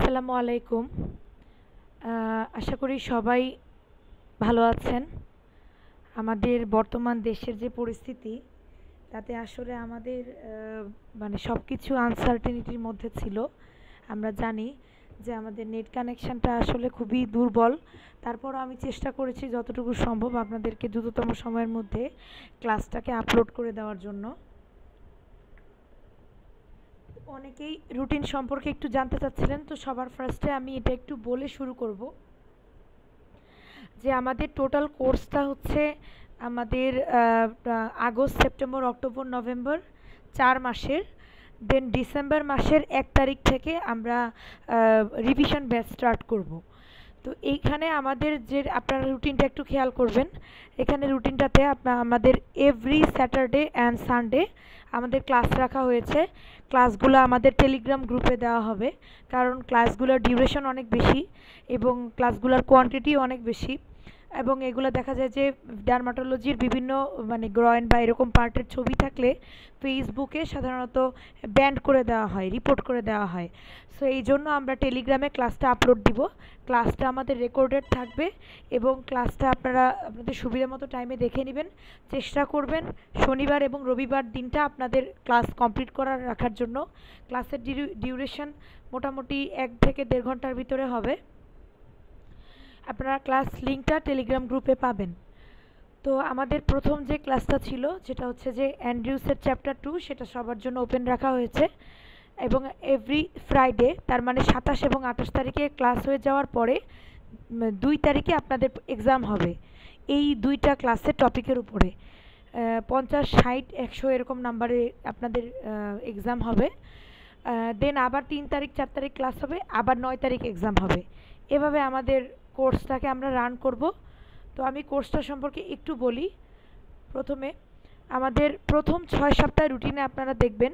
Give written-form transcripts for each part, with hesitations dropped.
আসসালামু আলাইকুম। আশা করি সবাই ভালো আছেন। আমাদের বর্তমান দেশের যে পরিস্থিতি তাতে আসলে আমাদের মানে সব কিছু আনসার্টেনিটির মধ্যে ছিল। আমরা জানি যে আমাদের নেট কানেকশানটা আসলে খুবই দুর্বল। তারপরও আমি চেষ্টা করেছি যতটুকু সম্ভব আপনাদেরকে দ্রুততম সময়ের মধ্যে ক্লাসটাকে আপলোড করে দেওয়ার জন্য। অনেকেই রুটিন সম্পর্কে একটু জানতে চাচ্ছিলেন, তো সবার ফার্স্টে আমি এটা একটু বলে শুরু করব যে আমাদের টোটাল কোর্সটা হচ্ছে আমাদের আগস্ট, সেপ্টেম্বর, অক্টোবর, নভেম্বর 4 মাসের। দেন ডিসেম্বর মাসের 1 তারিখ থেকে আমরা রিভিশন ব্যাচ স্টার্ট করব। তো এইখানে আমাদের যে আপনারা রুটিনটা একটু খেয়াল করবেন, এখানে রুটিনটাতে আমাদের এভরি স্যাটারডে অ্যান্ড সানডে আমাদের ক্লাস রাখা হয়েছে। ক্লাসগুলো আমাদের টেলিগ্রাম গ্রুপে দেওয়া হবে, কারণ ক্লাসগুলোর ডিউরেশন অনেক বেশি এবং ক্লাসগুলোর কোয়ান্টিটি অনেক বেশি, এবং এগুলো দেখা যায় যে ডার্মাটোলজির বিভিন্ন মানে গ্রয়েন বা এরকম পার্টের ছবি থাকলে ফেসবুকে সাধারণত ব্যান্ড করে দেওয়া হয়, রিপোর্ট করে দেওয়া হয়। সো এই জন্য আমরা টেলিগ্রামে ক্লাসটা আপলোড দিব। ক্লাসটা আমাদের রেকর্ডেড থাকবে এবং ক্লাসটা আপনারা আপনাদের সুবিধা মতো টাইমে দেখে নেবেন। চেষ্টা করবেন শনিবার এবং রবিবার দিনটা আপনাদের ক্লাস কমপ্লিট করার রাখার জন্য। ক্লাসের ডিউরেশন মোটামুটি 1 থেকে 1.5 ঘন্টার ভিতরে হবে। আপনারা ক্লাস লিঙ্কটা টেলিগ্রাম গ্রুপে পাবেন। তো আমাদের প্রথম যে ক্লাসটা ছিল যেটা হচ্ছে যে অ্যান্ড্রিউসের চ্যাপ্টার 2, সেটা সবার জন্য ওপেন রাখা হয়েছে এবং এভরি ফ্রাইডে, তার মানে 27 এবং 28 তারিখে ক্লাস হয়ে যাওয়ার পরে 2 তারিখে আপনাদের এক্সাম হবে এই দুইটা ক্লাসের টপিকের উপরে। 50, 60, 100 এরকম নাম্বারে আপনাদের এক্সাম হবে। দেন আবার 3 তারিখ, 4 তারিখ ক্লাস হবে, আবার 9 তারিখ এক্সাম হবে। এভাবে আমাদের কোর্সটাকে আমরা রান করব। তো আমি কোর্সটা সম্পর্কে একটু বলি। প্রথমে আমাদের প্রথম 6 সপ্তাহের রুটিনে আপনারা দেখবেন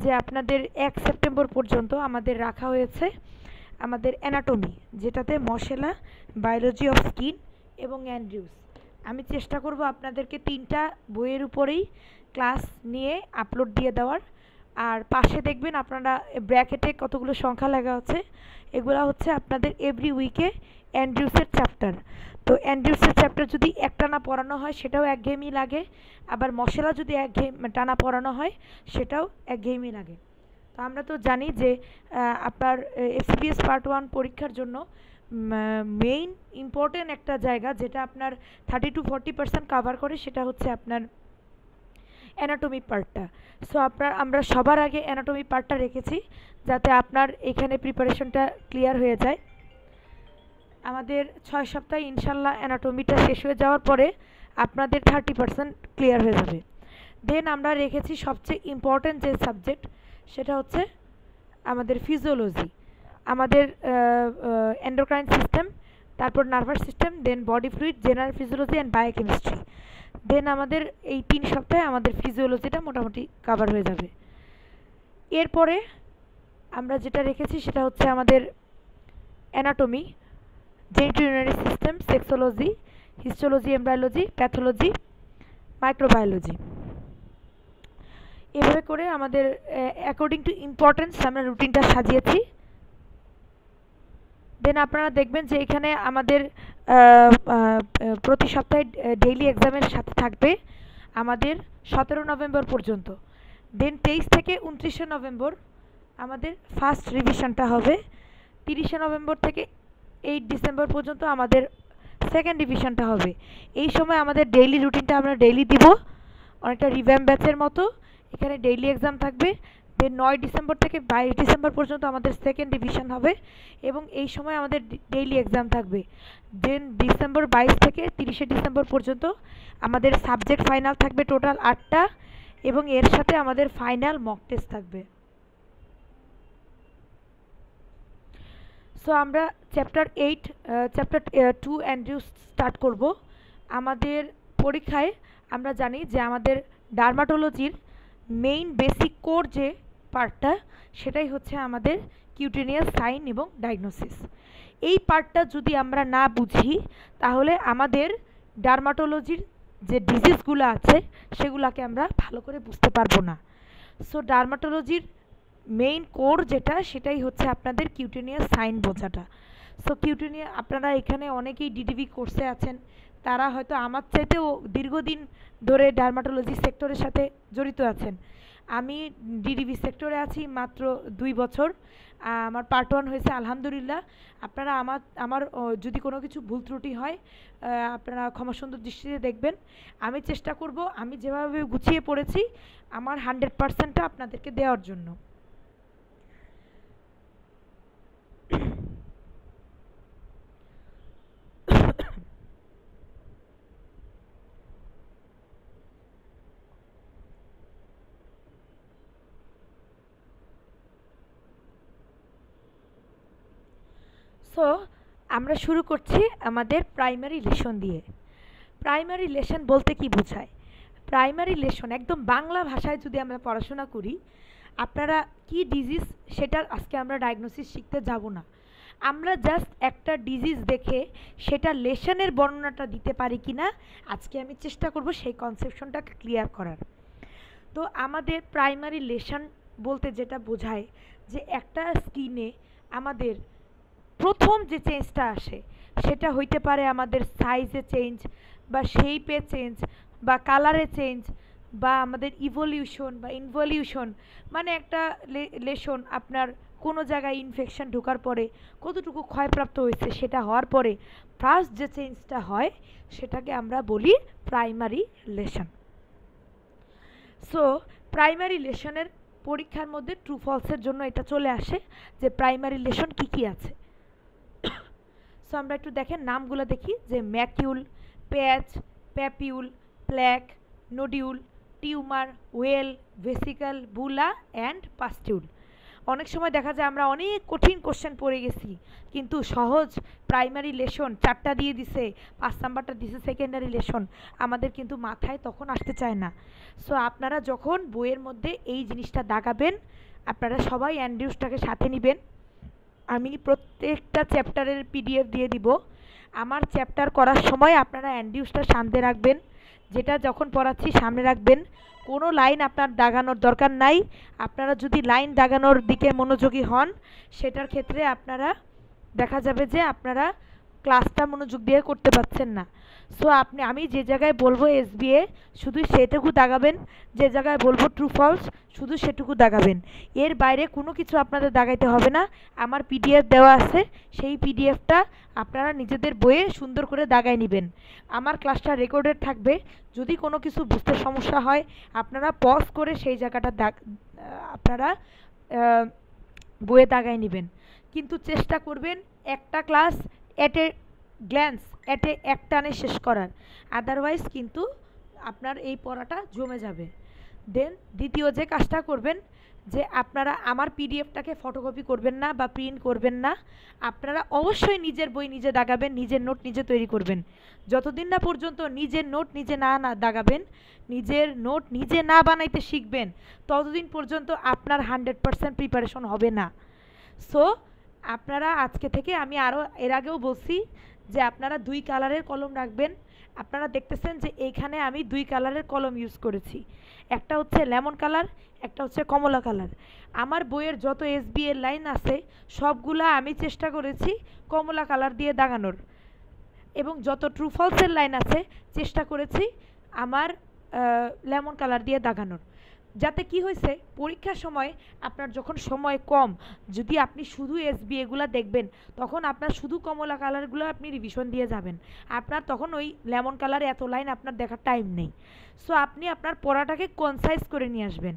যে আপনাদের 1 সেপ্টেম্বর পর্যন্ত আমাদের রাখা হয়েছে আমাদের অ্যানাটমি, যেটাতে মশেলা, বায়োলজি অফ স্কিন এবং অ্যান্ড্রিউস। আমি চেষ্টা করব আপনাদেরকে 3টা বইয়ের উপরেই ক্লাস নিয়ে আপলোড দিয়ে দেওয়ার। আর পাশে দেখবেন আপনারা ব্র্যাকেটে কতগুলো সংখ্যা লেখা আছে, এগুলো হচ্ছে আপনাদের এভরি উইকে অ্যান্ড্রিউসের চ্যাপ্টার। তো অ্যান্ড্রিউসের চ্যাপ্টার যদি একটানা পড়ানো হয় সেটাও একঘেয়েমি লাগে, আবার মশলা যদি টানা পড়ানো হয় সেটাও একঘেয়েমি লাগে। তো আমরা তো জানি যে আপনার এফসিপিএস পার্ট 1 পরীক্ষার জন্য মেইন ইম্পর্টেন্ট একটা জায়গা যেটা আপনার 30 to 40% কাভার করে, সেটা হচ্ছে আপনার অ্যানাটমি পার্টটা। সো আমরা সবার আগে অ্যানাটমি পার্টটা রেখেছি যাতে আপনার এখানে প্রিপারেশনটা ক্লিয়ার হয়ে যায়। আমাদের 6 সপ্তাহে ইনশাল্লাহ অ্যানাটমিটা শেষ হয়ে যাওয়ার পরে আপনাদের 30% ক্লিয়ার হয়ে যাবে। দেন আমরা রেখেছি সবচেয়ে ইম্পর্ট্যান্ট যে সাবজেক্ট, সেটা হচ্ছে আমাদের ফিজিওলজি, আমাদের এন্ডোক্রাইন সিস্টেম, তারপর nervous system, then body fluid, general physiology and biochemistry. Then আমাদের এই 3 সপ্তাহে আমাদের ফিজিওলজিটা মোটামুটি কভার হয়ে যাবে। এরপরে আমরা যেটা রেখেছি সেটা হচ্ছে আমাদের anatomy, genitourinary system, sexology, histology, embryology, pathology, microbiology. এভাবে করে আমাদের অ্যাকর্ডিং টু ইম্পর্টেন্স আমরা রুটিনটা সাজিয়েছি। দেন আপনারা দেখবেন যে এখানে আমাদের প্রতি সপ্তাহে ডেইলি এক্সামের সাথে থাকবে আমাদের 17 নভেম্বর পর্যন্ত। দেন 23 থেকে 29 নভেম্বর আমাদের ফার্স্ট রিভিশনটা হবে। 30 নভেম্বর থেকে 8 ডিসেম্বর পর্যন্ত আমাদের সেকেন্ড রিভিশনটা হবে। এই সময় আমাদের ডেইলি রুটিনটা আমরা ডেইলি দিব, অনেকটা রিভ্যাম্প ব্যাচের মতো। এখানে ডেইলি এক্সাম থাকবে। দেন 9 ডিসেম্বর থেকে 22 ডিসেম্বর পর্যন্ত আমাদের সেকেন্ড রিভিশন হবে এবং এই সময় আমাদের ডেইলি এক্সাম থাকবে। দেন ডিসেম্বর 22 থেকে 30 ডিসেম্বর পর্যন্ত আমাদের সাবজেক্ট ফাইনাল থাকবে টোটাল 8টা এবং এর সাথে আমাদের ফাইনাল মক টেস্ট থাকবে। সো আমরা চ্যাপ্টার 2 অ্যান্ড্রিউস স্টার্ট করব। আমাদের পরীক্ষায় আমরা জানি যে আমাদের ডার্মাটোলজির মেইন বেসিক কোর যে পার্টটা সেটাই হচ্ছে আমাদের কিউটেনিয়াস সাইন এবং ডায়াগনোসিস। এই পার্টটা যদি আমরা না বুঝি তাহলে আমাদের ডার্মাটোলজির যে ডিজিজগুলো আছে সেগুলোকে আমরা ভালো করে বুঝতে পারবো না। সো ডার্মাটোলজির মেইন কোর যেটা সেটাই হচ্ছে আপনাদের কিউটেনিয়াস সাইন বোঝাটা। সো কিউটেনিয়া আপনারা এখানে অনেকেই ডিডিভি কোর্সে আছেন, তারা হয়তো আমার চাইতেও দীর্ঘদিন ধরে ডার্মাটোলজি সেক্টরের সাথে জড়িত আছেন। আমি ডিডিভি সেক্টরে আছি মাত্র 2 বছর। আমার পার্ট 1 হয়েছে আলহামদুলিল্লাহ। আপনারা আমার যদি কোনো কিছু ভুল ত্রুটি হয় আপনারা ক্ষমা সুন্দর দৃষ্টিতে দেখবেন। আমি চেষ্টা করব আমি যেভাবে গুছিয়ে পড়েছি আমার 100%টা আপনাদেরকে দেওয়ার জন্য। সো আমরা শুরু করছি আমাদের প্রাইমারি লেসন দিয়ে। প্রাইমারি লেসন বলতে কি বোঝায়? প্রাইমারি লেসন একদম বাংলা ভাষায় যদি আমরা পড়াশোনা করি, আপনারা কি ডিজিজ সেটার আজকে আমরা ডায়াগনোসিস শিখতে যাব না। আমরা জাস্ট একটা ডিজিজ দেখে সেটা লেশনের বর্ণনাটা দিতে পারি কি না আজকে আমি চেষ্টা করব সেই কনসেপশনটাকে ক্লিয়ার করার। তো আমাদের প্রাইমারি লেশন বলতে যেটা বোঝায় যে একটা স্কিনে আমাদের প্রথম যে চেঞ্জটা আসে সেটা হইতে পারে আমাদের সাইজে চেঞ্জ বা শেপে চেঞ্জ বা কালারে চেঞ্জ বা আমাদের ইভলিউশন বা ইনভলিউশন, মানে একটা লেশন আপনার কোনো জায়গায় ইনফেকশন ঢোকার পরে কতটুকু ক্ষয়প্রাপ্ত হয়েছে সেটা হওয়ার পরে ফার্স্ট যে চেঞ্জটা হয় সেটাকে আমরা বলি প্রাইমারি লেশন। সো প্রাইমারি লেশনের পরীক্ষার মধ্যে ট্রু ফলসের জন্য এটা চলে আসে যে প্রাইমারি লেশন কী কী আছে। সো আমরা একটু দেখেন নামগুলো দেখি যে macule, patch, papule, plaque, nodule, tumour, wheal, vesicle, bulla and pustule. অনেক সময় দেখা যায় আমরা অনেক কঠিন কোশ্চেন পড়ে গেছি কিন্তু সহজ প্রাইমারি লেশন 4টা দিয়ে দিছে, 5 নাম্বারটা দিছে সেকেন্ডারি লেশন, আমাদের কিন্তু মাথায় তখন আসতে চায় না। সো আপনারা যখন বইয়ের মধ্যে এই জিনিসটা দাগাবেন আপনারা সবাই অ্যান্ড্রিউসটাকে সাথে নেবেন। আমি প্রত্যেকটা চ্যাপ্টারের পিডিএফ দিয়ে দিব। আমার চ্যাপ্টার করার সময় আপনারা অ্যান্ড্রিউসটা সামনে রাখবেন, যেটা যখন পড়াচ্ছি সামনে রাখবেন। কোনো লাইন আপনার দাগানোর দরকার নাই। আপনারা যদি লাইন দাগানোর দিকে মনোযোগী হন সেটার ক্ষেত্রে আপনারা দেখা যাবে যে আপনারা ক্লাসটা মনোযোগ দিয়ে করতে পারছেন না। সো আমি যে জায়গায় বলবো এসবিএ শুধু সেটুকু দাগাবেন, যে জায়গায় বলবো ট্রু ফলস শুধু সেটুকু দাগাবেন, এর বাইরে কোনো কিছু আপনাদের দাগাইতে হবে না। আমার পিডিএফ দেওয়া আছে, সেই পিডিএফটা আপনারা নিজেদের বইয়ে সুন্দর করে দাগাই নেবেন। আমার ক্লাসটা রেকর্ডেড থাকবে, যদি কোনো কিছু বুঝতে সমস্যা হয় আপনারা পজ করে সেই জায়গাটা আপনারা বইয়ে দাগাই নেবেন। কিন্তু চেষ্টা করবেন একটা ক্লাস এট এ গ্ল্যান্স এক টানে শেষ করার, আদারওয়াইজ কিন্তু আপনার এই পড়াটা জমে যাবে। দেন দ্বিতীয় যে কাজটা করবেন যে আপনারা আমার পিডিএফটাকে ফটোকপি করবেন না বা প্রিন্ট করবেন না, আপনারা অবশ্যই নিজের বই নিজে দাগাবেন, নিজের নোট নিজে তৈরি করবেন। যতদিন না পর্যন্ত নিজের নোট নিজে না দাগাবেন, নিজের নোট নিজে না বানাইতে শিখবেন, ততদিন পর্যন্ত আপনার 100% প্রিপারেশন হবে না। সো আপনারা আজকে থেকে, আমি আরও এর আগেও বলছি যে আপনারা 2 কালারের কলম রাখবেন। আপনারা দেখতেছেন যে এইখানে আমি 2 কালারের কলম ইউজ করেছি, একটা হচ্ছে লেমন কালার, একটা হচ্ছে কমলা কালার। আমার বইয়ের যত এসবি এর লাইন আছে সবগুলা আমি চেষ্টা করেছি কমলা কালার দিয়ে দাগানোর, এবং যত ট্রু ফলসের লাইন আছে চেষ্টা করেছি আমার লেমন কালার দিয়ে দাগানোর। যাতে কি হয়েছে পরীক্ষার সময় আপনার যখন সময় কম, যদি আপনি শুধু এসবি এগুলো দেখবেন তখন আপনার শুধু কমলা কালারগুলো আপনি রিভিশন দিয়ে যাবেন, আপনার তখন ওই লেমন কালারে এত লাইন আপনার দেখার টাইম নেই। সো আপনি আপনার পড়াটাকে কনসাইজ করে নিয়ে আসবেন।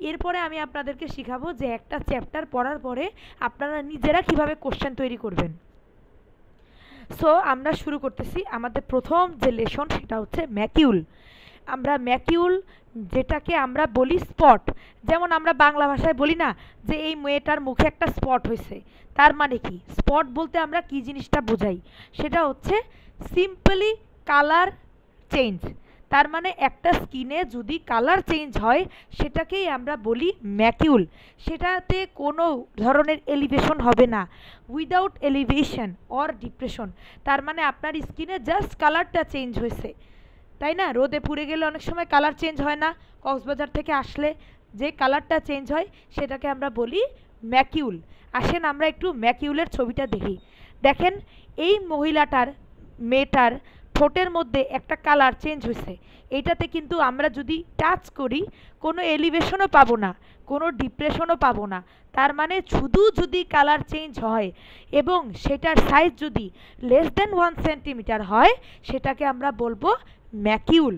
এরপরে আমি আপনাদেরকে শেখাবো যে একটা চ্যাপ্টার পড়ার পরে আপনারা নিজেরা কিভাবে কোশ্চেন তৈরি করবেন। সো আমরা শুরু করতেছি। আমাদের প্রথম যে লেসন সেটা হচ্ছে ম্যাকিউল। আমরা ম্যাকিউল যেটাকে আমরা বলি স্পট, যেমন আমরা বাংলা ভাষায় বলি না যে এই মেয়েটার মুখে একটা স্পট হয়েছে, তার মানে কি স্পট বলতে আমরা কি জিনিসটা বোঝাই, সেটা হচ্ছে সিম্পলি কালার চেঞ্জ। তার মানে একটা স্কিনে যদি কালার চেঞ্জ হয় সেটাকেই আমরা বলি ম্যাকিউল। সেটাতে কোনো ধরনের এলিভেশন হবে না, উইদাউট এলিভেশন অর ডিপ্রেশন। তার মানে আপনার স্কিনে জাস্ট কালারটা চেঞ্জ হয়েছে, তাই না? রোদে পুড়ে গেলে অনেক সময় কালার চেঞ্জ হয় না, কক্সবাজার থেকে আসলে যে কালারটা চেঞ্জ হয় সেটাকে আমরা বলি ম্যাকিউল। আসেন আমরা একটু ম্যাকিউলের ছবিটা দেখি। দেখেন এই মহিলাটার, মেয়েটার ঠোঁটের মধ্যে একটা কালার চেঞ্জ হয়েছে। এইটাতে কিন্তু আমরা যদি টাচ করি কোনো এলিভেশনও পাবো না, কোনো ডিপ্রেশনও পাবো না। তার মানে শুধু যদি কালার চেঞ্জ হয় এবং সেটার সাইজ যদি লেস দেন 1 সেন্টিমিটার হয় সেটাকে আমরা বলবো ম্যাকিউল।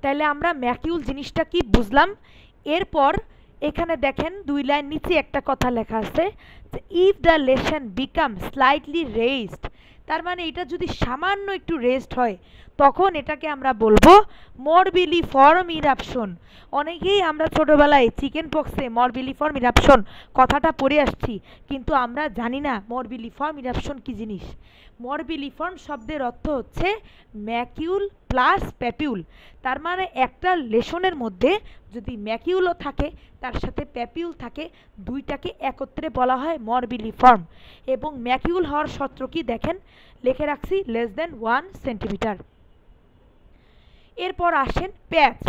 তাহলে আমরা ম্যাকিউল জিনিসটা কি বুঝলাম। এরপর এখানে দেখেন 2 লাইন নিচে একটা কথা লেখা আছে যে if the lesion become slightly raised, তার মানে এটা যদি সামান্য একটু রেজড হয় তখন এটাকে আমরা বলবো মরবিলিফর্ম ইরাপশন। অনেকেই আমরা ছোটবেলায় চিকেন পক্সে মরবিলিফর্ম ইরাপশন কথাটা পড়ে আসছি, কিন্তু আমরা জানি না মরবিলিফর্ম ইরাপশন কি জিনিস। মরবিলিফর্ম শব্দের অর্থ হচ্ছে ম্যাকিউল প্লাস প্যাপিউল। তার মানে একটা লেশনের মধ্যে যদি ম্যাকিউলও থাকে তার সাথে প্যাপিউল থাকে, দুইটাকে একত্রে বলা হয় মরবিলিফর্ম। এবং ম্যাকিউল হওয়ার শর্ত কি দেখেন লিখে রাখছি, লেস দেন 1 সেন্টিমিটার। এরপর আসেন প্যাচ।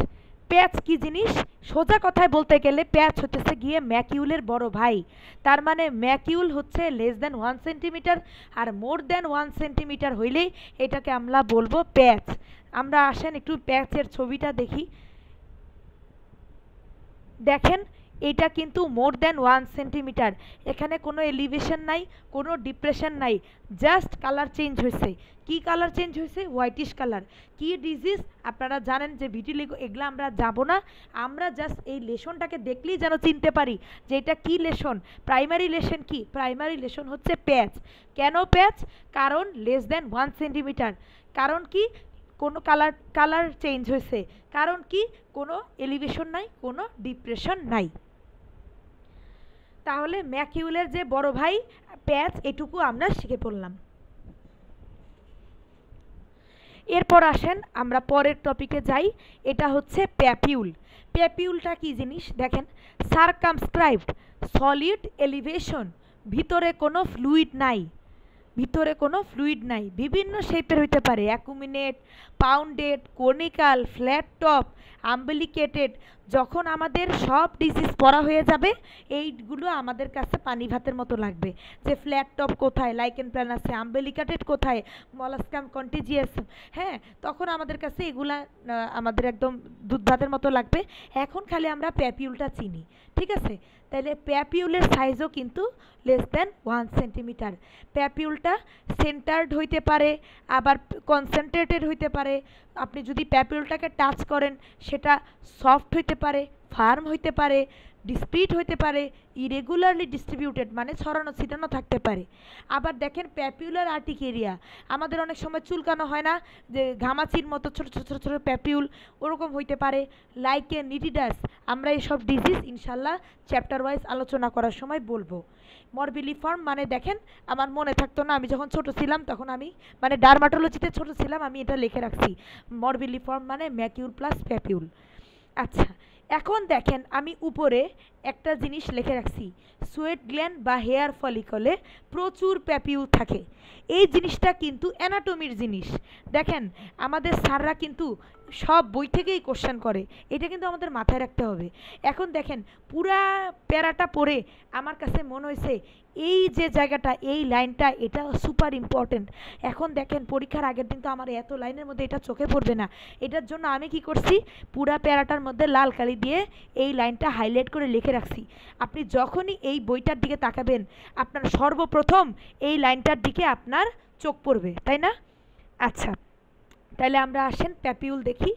প্যাচ কি জিনিস? সোজা কথায় বলতে গেলে প্যাচ হচ্ছে গিয়ে ম্যাকিউলের বড় ভাই। তার মানে ম্যাকিউল হচ্ছে লেস দেন 1 সেন্টিমিটার আর মোর দেন 1 সেন্টিমিটার হইলেই এটাকে আমরা বলবো প্যাচ। আমরা আসেন একটু প্যাচের ছবিটা দেখি। দেখেন এটা কিন্তু মোর দেন 1 সেন্টিমিটার, এখানে কোনো এলিভেশন নাই, কোনো ডিপ্রেশন নাই, জাস্ট কালার চেঞ্জ হয়েছে। কি কালার চেঞ্জ হয়েছে? Whitish colour. কি ডিজিজ আপনারা জানেন যে ভিটিলিগো, এগুলো আমরা যাব না, আমরা জাস্ট এই লেশনটাকে দেখলেই যেন চিনতে পারি যে এটা কি লেশন। প্রাইমারি লেশন কি? প্রাইমারি লেশন হচ্ছে প্যাচ। কেন প্যাচ? কারণ লেস দেন 1 সেন্টিমিটার। কারণ কি? কোনো কালার চেঞ্জ হয়েছে। কারণ কি? কোনো এলিভেশন নাই, কোনো ডিপ্রেশন নাই। তাহলে ম্যাকিউলের যে বড় ভাই প্যাচ, এটুকু আমরা শিখে পড়লাম। এরপর আসেন আমরা পরের টপিকে যাই, এটা হচ্ছে প্যাপিউল। প্যাপিউলটা কি জিনিস? দেখেন সারকামস্ক্রাইবড সলিড এলিভেশন, ভিতরে কোনো ফ্লুইড নাই, ভিতরে কোনো ফ্লুইড নাই, বিভিন্ন শেপের হইতে পারে, অ্যাকুমিনেট, পাউন্ডেড, কনিকাল, ফ্ল্যাট টপ, আম্বিলিকেটেড। যখন আমাদের সব ডিজিজ পড়া হয়ে যাবে এইগুলো আমাদের কাছে পানি ভাতের মতো লাগবে, যে ফ্ল্যাট টপ কোথায়, লাইকেন প্ল্যানাসে, আম্বিলিকেটেড কোথায়, মলাস্কাম কন্টিজিয়াস, হ্যাঁ, তখন আমাদের কাছে এগুলা আমাদের একদম দুধ ভাতের মতো লাগবে। এখন খালি আমরা প্যাপিউলটা চিনি, ঠিক আছে? তাহলে প্যাপিউলের সাইজও কিন্তু লেস দেন 1 সেন্টিমিটার। প্যাপিউলটা সেন্টার্ড হইতে পারে, আবার কনসেন্ট্রেটেড হইতে পারে। আপনি যদি প্যাপিউলটাকে টাচ করেন সেটা সফট হইতে পারে, ফার্ম হইতে পারে, ডিসপ্লিট হইতে পারে, ইরেগুলারলি ডিস্ট্রিবিউটেড মানে ছড়ানো ছিটানো থাকতে পারে। আবার দেখেন প্যাপিউলার আর্টিকেরিয়া, আমাদের অনেক সময় চুলকানো হয় না, যে ঘামাচির মতো ছোট ছোট ছোট ছোট প্যাপিউল, ওরকম হইতে পারে। লাইকেন, নিটিডাস, আমরা এইসব ডিজিজ ইনশাল্লাহ চ্যাপ্টার ওয়াইজ আলোচনা করার সময় বলবো। মরবিলিফর্ম মানে দেখেন আমার মনে থাকতো না, আমি যখন ছোট ছিলাম তখন আমি মানে ডার্মাটোলজিতে ছোট ছিলাম, আমি এটা লিখে রাখছি, মরবিলিফর্ম মানে ম্যাকিউল প্লাস প্যাপিউল। আচ্ছা, এখন দেখেন আমি উপরে একটা জিনিস লিখে রাখছি, সোয়েট গ্ল্যান্ড বা হেয়ার ফলিকলে প্রচুর প্যাপিউল থাকে। এই জিনিসটা কিন্তু অ্যানাটমির জিনিস। দেখেন আমাদের স্যাররা কিন্তু সব বই থেকেই কোশ্চেন করে, এটা কিন্তু আমাদের মাথায় রাখতে হবে। এখন দেখেন পুরা প্যারাটা পড়ে আমার কাছে মনে হয়েছে এই যে জায়গাটা, এই লাইনটা, এটা সুপার ইম্পর্টেন্ট। এখন দেখেন পরীক্ষার আগের দিন তো আমার এত লাইনের মধ্যে এটা চোখে পড়বে না, এটার জন্য আমি কি করছি, পুরা প্যারাটার মধ্যে লাল কালি দিয়ে এই লাইনটা হাইলাইট করে লিখে রাখছি। আপনি যখনই এই বইটার দিকে তাকাবেন আপনার সর্বপ্রথম এই লাইনটার দিকে আপনার চোখ পড়বে, তাই না? আচ্ছা, তাহলে আমরা আসেন প্যাপিউল দেখি।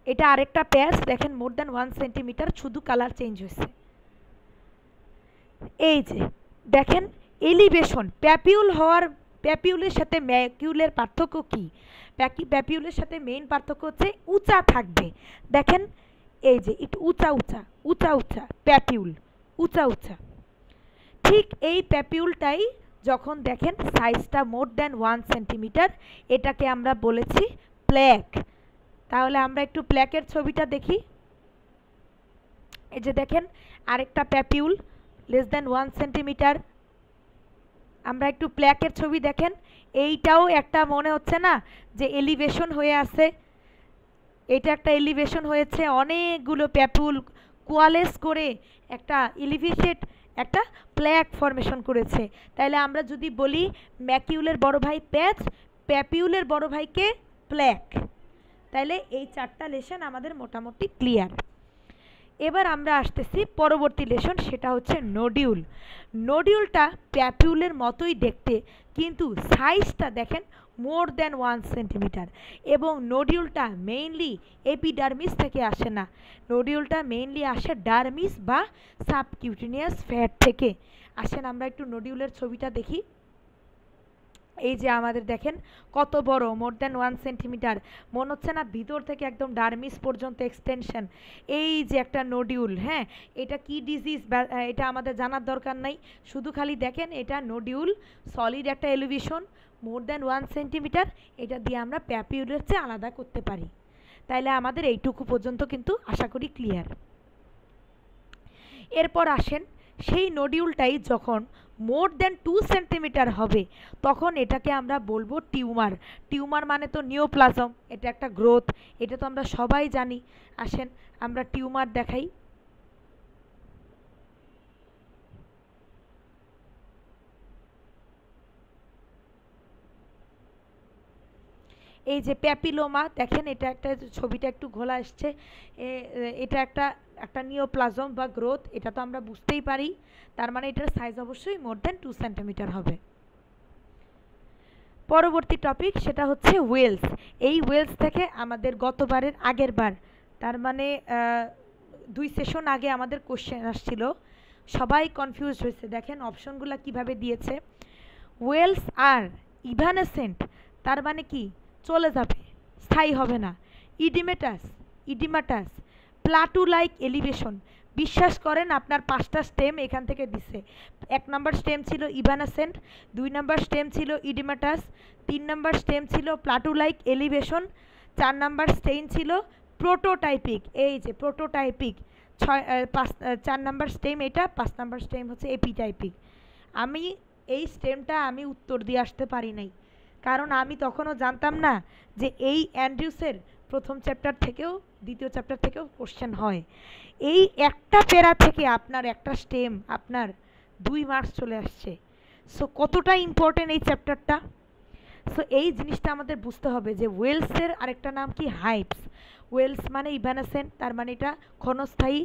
এটা আরেকটা প্যাচ, দেখেন মোর দেন 1 সেন্টিমিটার, শুধু কালার চেঞ্জ হয়েছে। এই যে দেখেন এলিভেশন, প্যাপিউলের সাথে ম্যাকিউলের পার্থক্য কি? প্যাপিউলের সাথে মেইন পার্থক্য হচ্ছে উঁচা থাকবে। দেখেন এই যে একটু উঁচা উঁচা উঁচা উঁচা প্যাপিউল, উঁচা উঁচা। ঠিক এই প্যাপিউলটাই যখন দেখেন সাইজটা মোর দেন 1 সেন্টিমিটার, এটাকে আমরা বলেছি প্ল্যাক। তাহলে আমরা একটু প্ল্যাকের ছবিটা দেখি। এই যে দেখেন আরেকটা প্যাপিউল লেস দেন 1 সেন্টিমিটার। আমরা একটু প্ল্যাকের ছবি দেখেন, এইটাও একটা মনে হচ্ছে না যে এলিভেশন হয়ে আছে, এটা একটা এলিভেশন হয়েছে, অনেকগুলো প্যাপুল কোয়ালেস করে একটা এলিভেটেড একটা প্ল্যাক ফর্মেশন করেছে। তাইলে আমরা যদি বলি ম্যাকিউলের বড় ভাই প্যাচ, প্যাপিউলের বড় ভাইকে প্ল্যাক, তাইলে এই 4টা লেশন আমাদের মোটামুটি ক্লিয়ার। এবার আমরা আসতেছি পরবর্তী লেশন, সেটা হচ্ছে নোডিউল। নোডিউলটা প্যাপিউলের মতোই দেখতে, কিন্তু সাইজটা দেখেন মোর দ্যান 1 সেন্টিমিটার। এবং নোডিউলটা মেইনলি এপিডার্মিস থেকে আসে না, নোডিউলটা মেইনলি আসে ডার্মিস বা সাবকিউটেনিয়াস ফ্যাট থেকে। আসেন আমরা একটু নোডিউলের ছবিটা দেখি। এই যে আমাদের দেখেন কত বড়, মোর দ্যান 1 সেন্টিমিটার, মনে হচ্ছে না ভিতর থেকে একদম ডার্মিস পর্যন্ত এক্সটেনশন। এই যে একটা নোডিউল, হ্যাঁ এটা কি ডিজিজ এটা আমাদের জানার দরকার নাই, শুধু খালি দেখেন এটা নোডিউল, সলিড একটা এলিভেশন, মোর দ্যান 1 সেন্টিমিটার, এটা দিয়ে আমরা প্যাপিউলের চেয়ে আলাদা করতে পারি। তাইলে আমাদের এইটুকু পর্যন্ত কিন্তু আশা করি ক্লিয়ার। এরপর আসেন সেই নোডিউলটাই যখন মোর দ্যান 2 সেন্টিমিটার হবে তখন এটাকে আমরা বলবো টিউমার। টিউমার মানে তো নিওপ্লাজম, এটা একটা গ্রোথ, এটা তো আমরা সবাই জানি। আসেন আমরা টিউমার দেখাই। এই যে প্যাপিলোমা দেখেন, এটা একটা ছবিটা একটু ঘোলা আসছে, এটা একটা একটা নিওপ্লাজম বা গ্রোথ, এটা তো আমরা বুঝতেই পারি। তার মানে এটার সাইজ অবশ্যই মোর দ্যান 2 সেন্টিমিটার হবে। পরবর্তী টপিক সেটা হচ্ছে ওয়েলস। এই ওয়েলস থেকে আমাদের গতবারের আগের বার, তার মানে 2 সেশন আগে আমাদের কোশ্চেন আসছিল, সবাই কনফিউজ হয়েছে। দেখেন অপশনগুলো কিভাবে দিয়েছে। ওয়েলস আর ইভানেসেন্ট, তার মানে কি চলে যাবে, স্থায়ী হবে না। Oedematous, oedematous, plateau like elevation. বিশ্বাস করেন আপনার 5টা স্টেম এখান থেকে দিছে। 1 নম্বর স্টেম ছিল ইভানেসেন্ট, 2 নম্বর স্টেম ছিল ইডিমাটাস, 3 নম্বর স্টেম ছিল প্লাটু লাইক এলিভেশন, 4 নম্বর স্টেম ছিল প্রোটোটাইপিক। এই যে প্রোটোটাইপিক 4 নম্বর স্টেম এটা, 5 নম্বর স্টেম হচ্ছে এপিটাইপিক। আমি এই স্টেমটা আমি উত্তর দিয়ে আসতে পারি নাই, কারণ আমি তখনও জানতাম না যে এই অ্যান্ড্রিউসের প্রথম চ্যাপ্টার থেকেও দ্বিতীয় চ্যাপ্টার থেকেও কোশ্চেন হয়। এই একটা প্যারা থেকে আপনার একটা স্টেম আপনার 2 মার্কস চলে আসছে। সো কতটা ইম্পর্টেন্ট এই চ্যাপ্টারটা। সো এই জিনিসটা আমাদের বুঝতে হবে যে ওয়েলসের আরেকটা নাম কি হাইপস। ওয়েলস মানে ইভানেসেন্ট, তার মানে এটা ক্ষণস্থায়ী।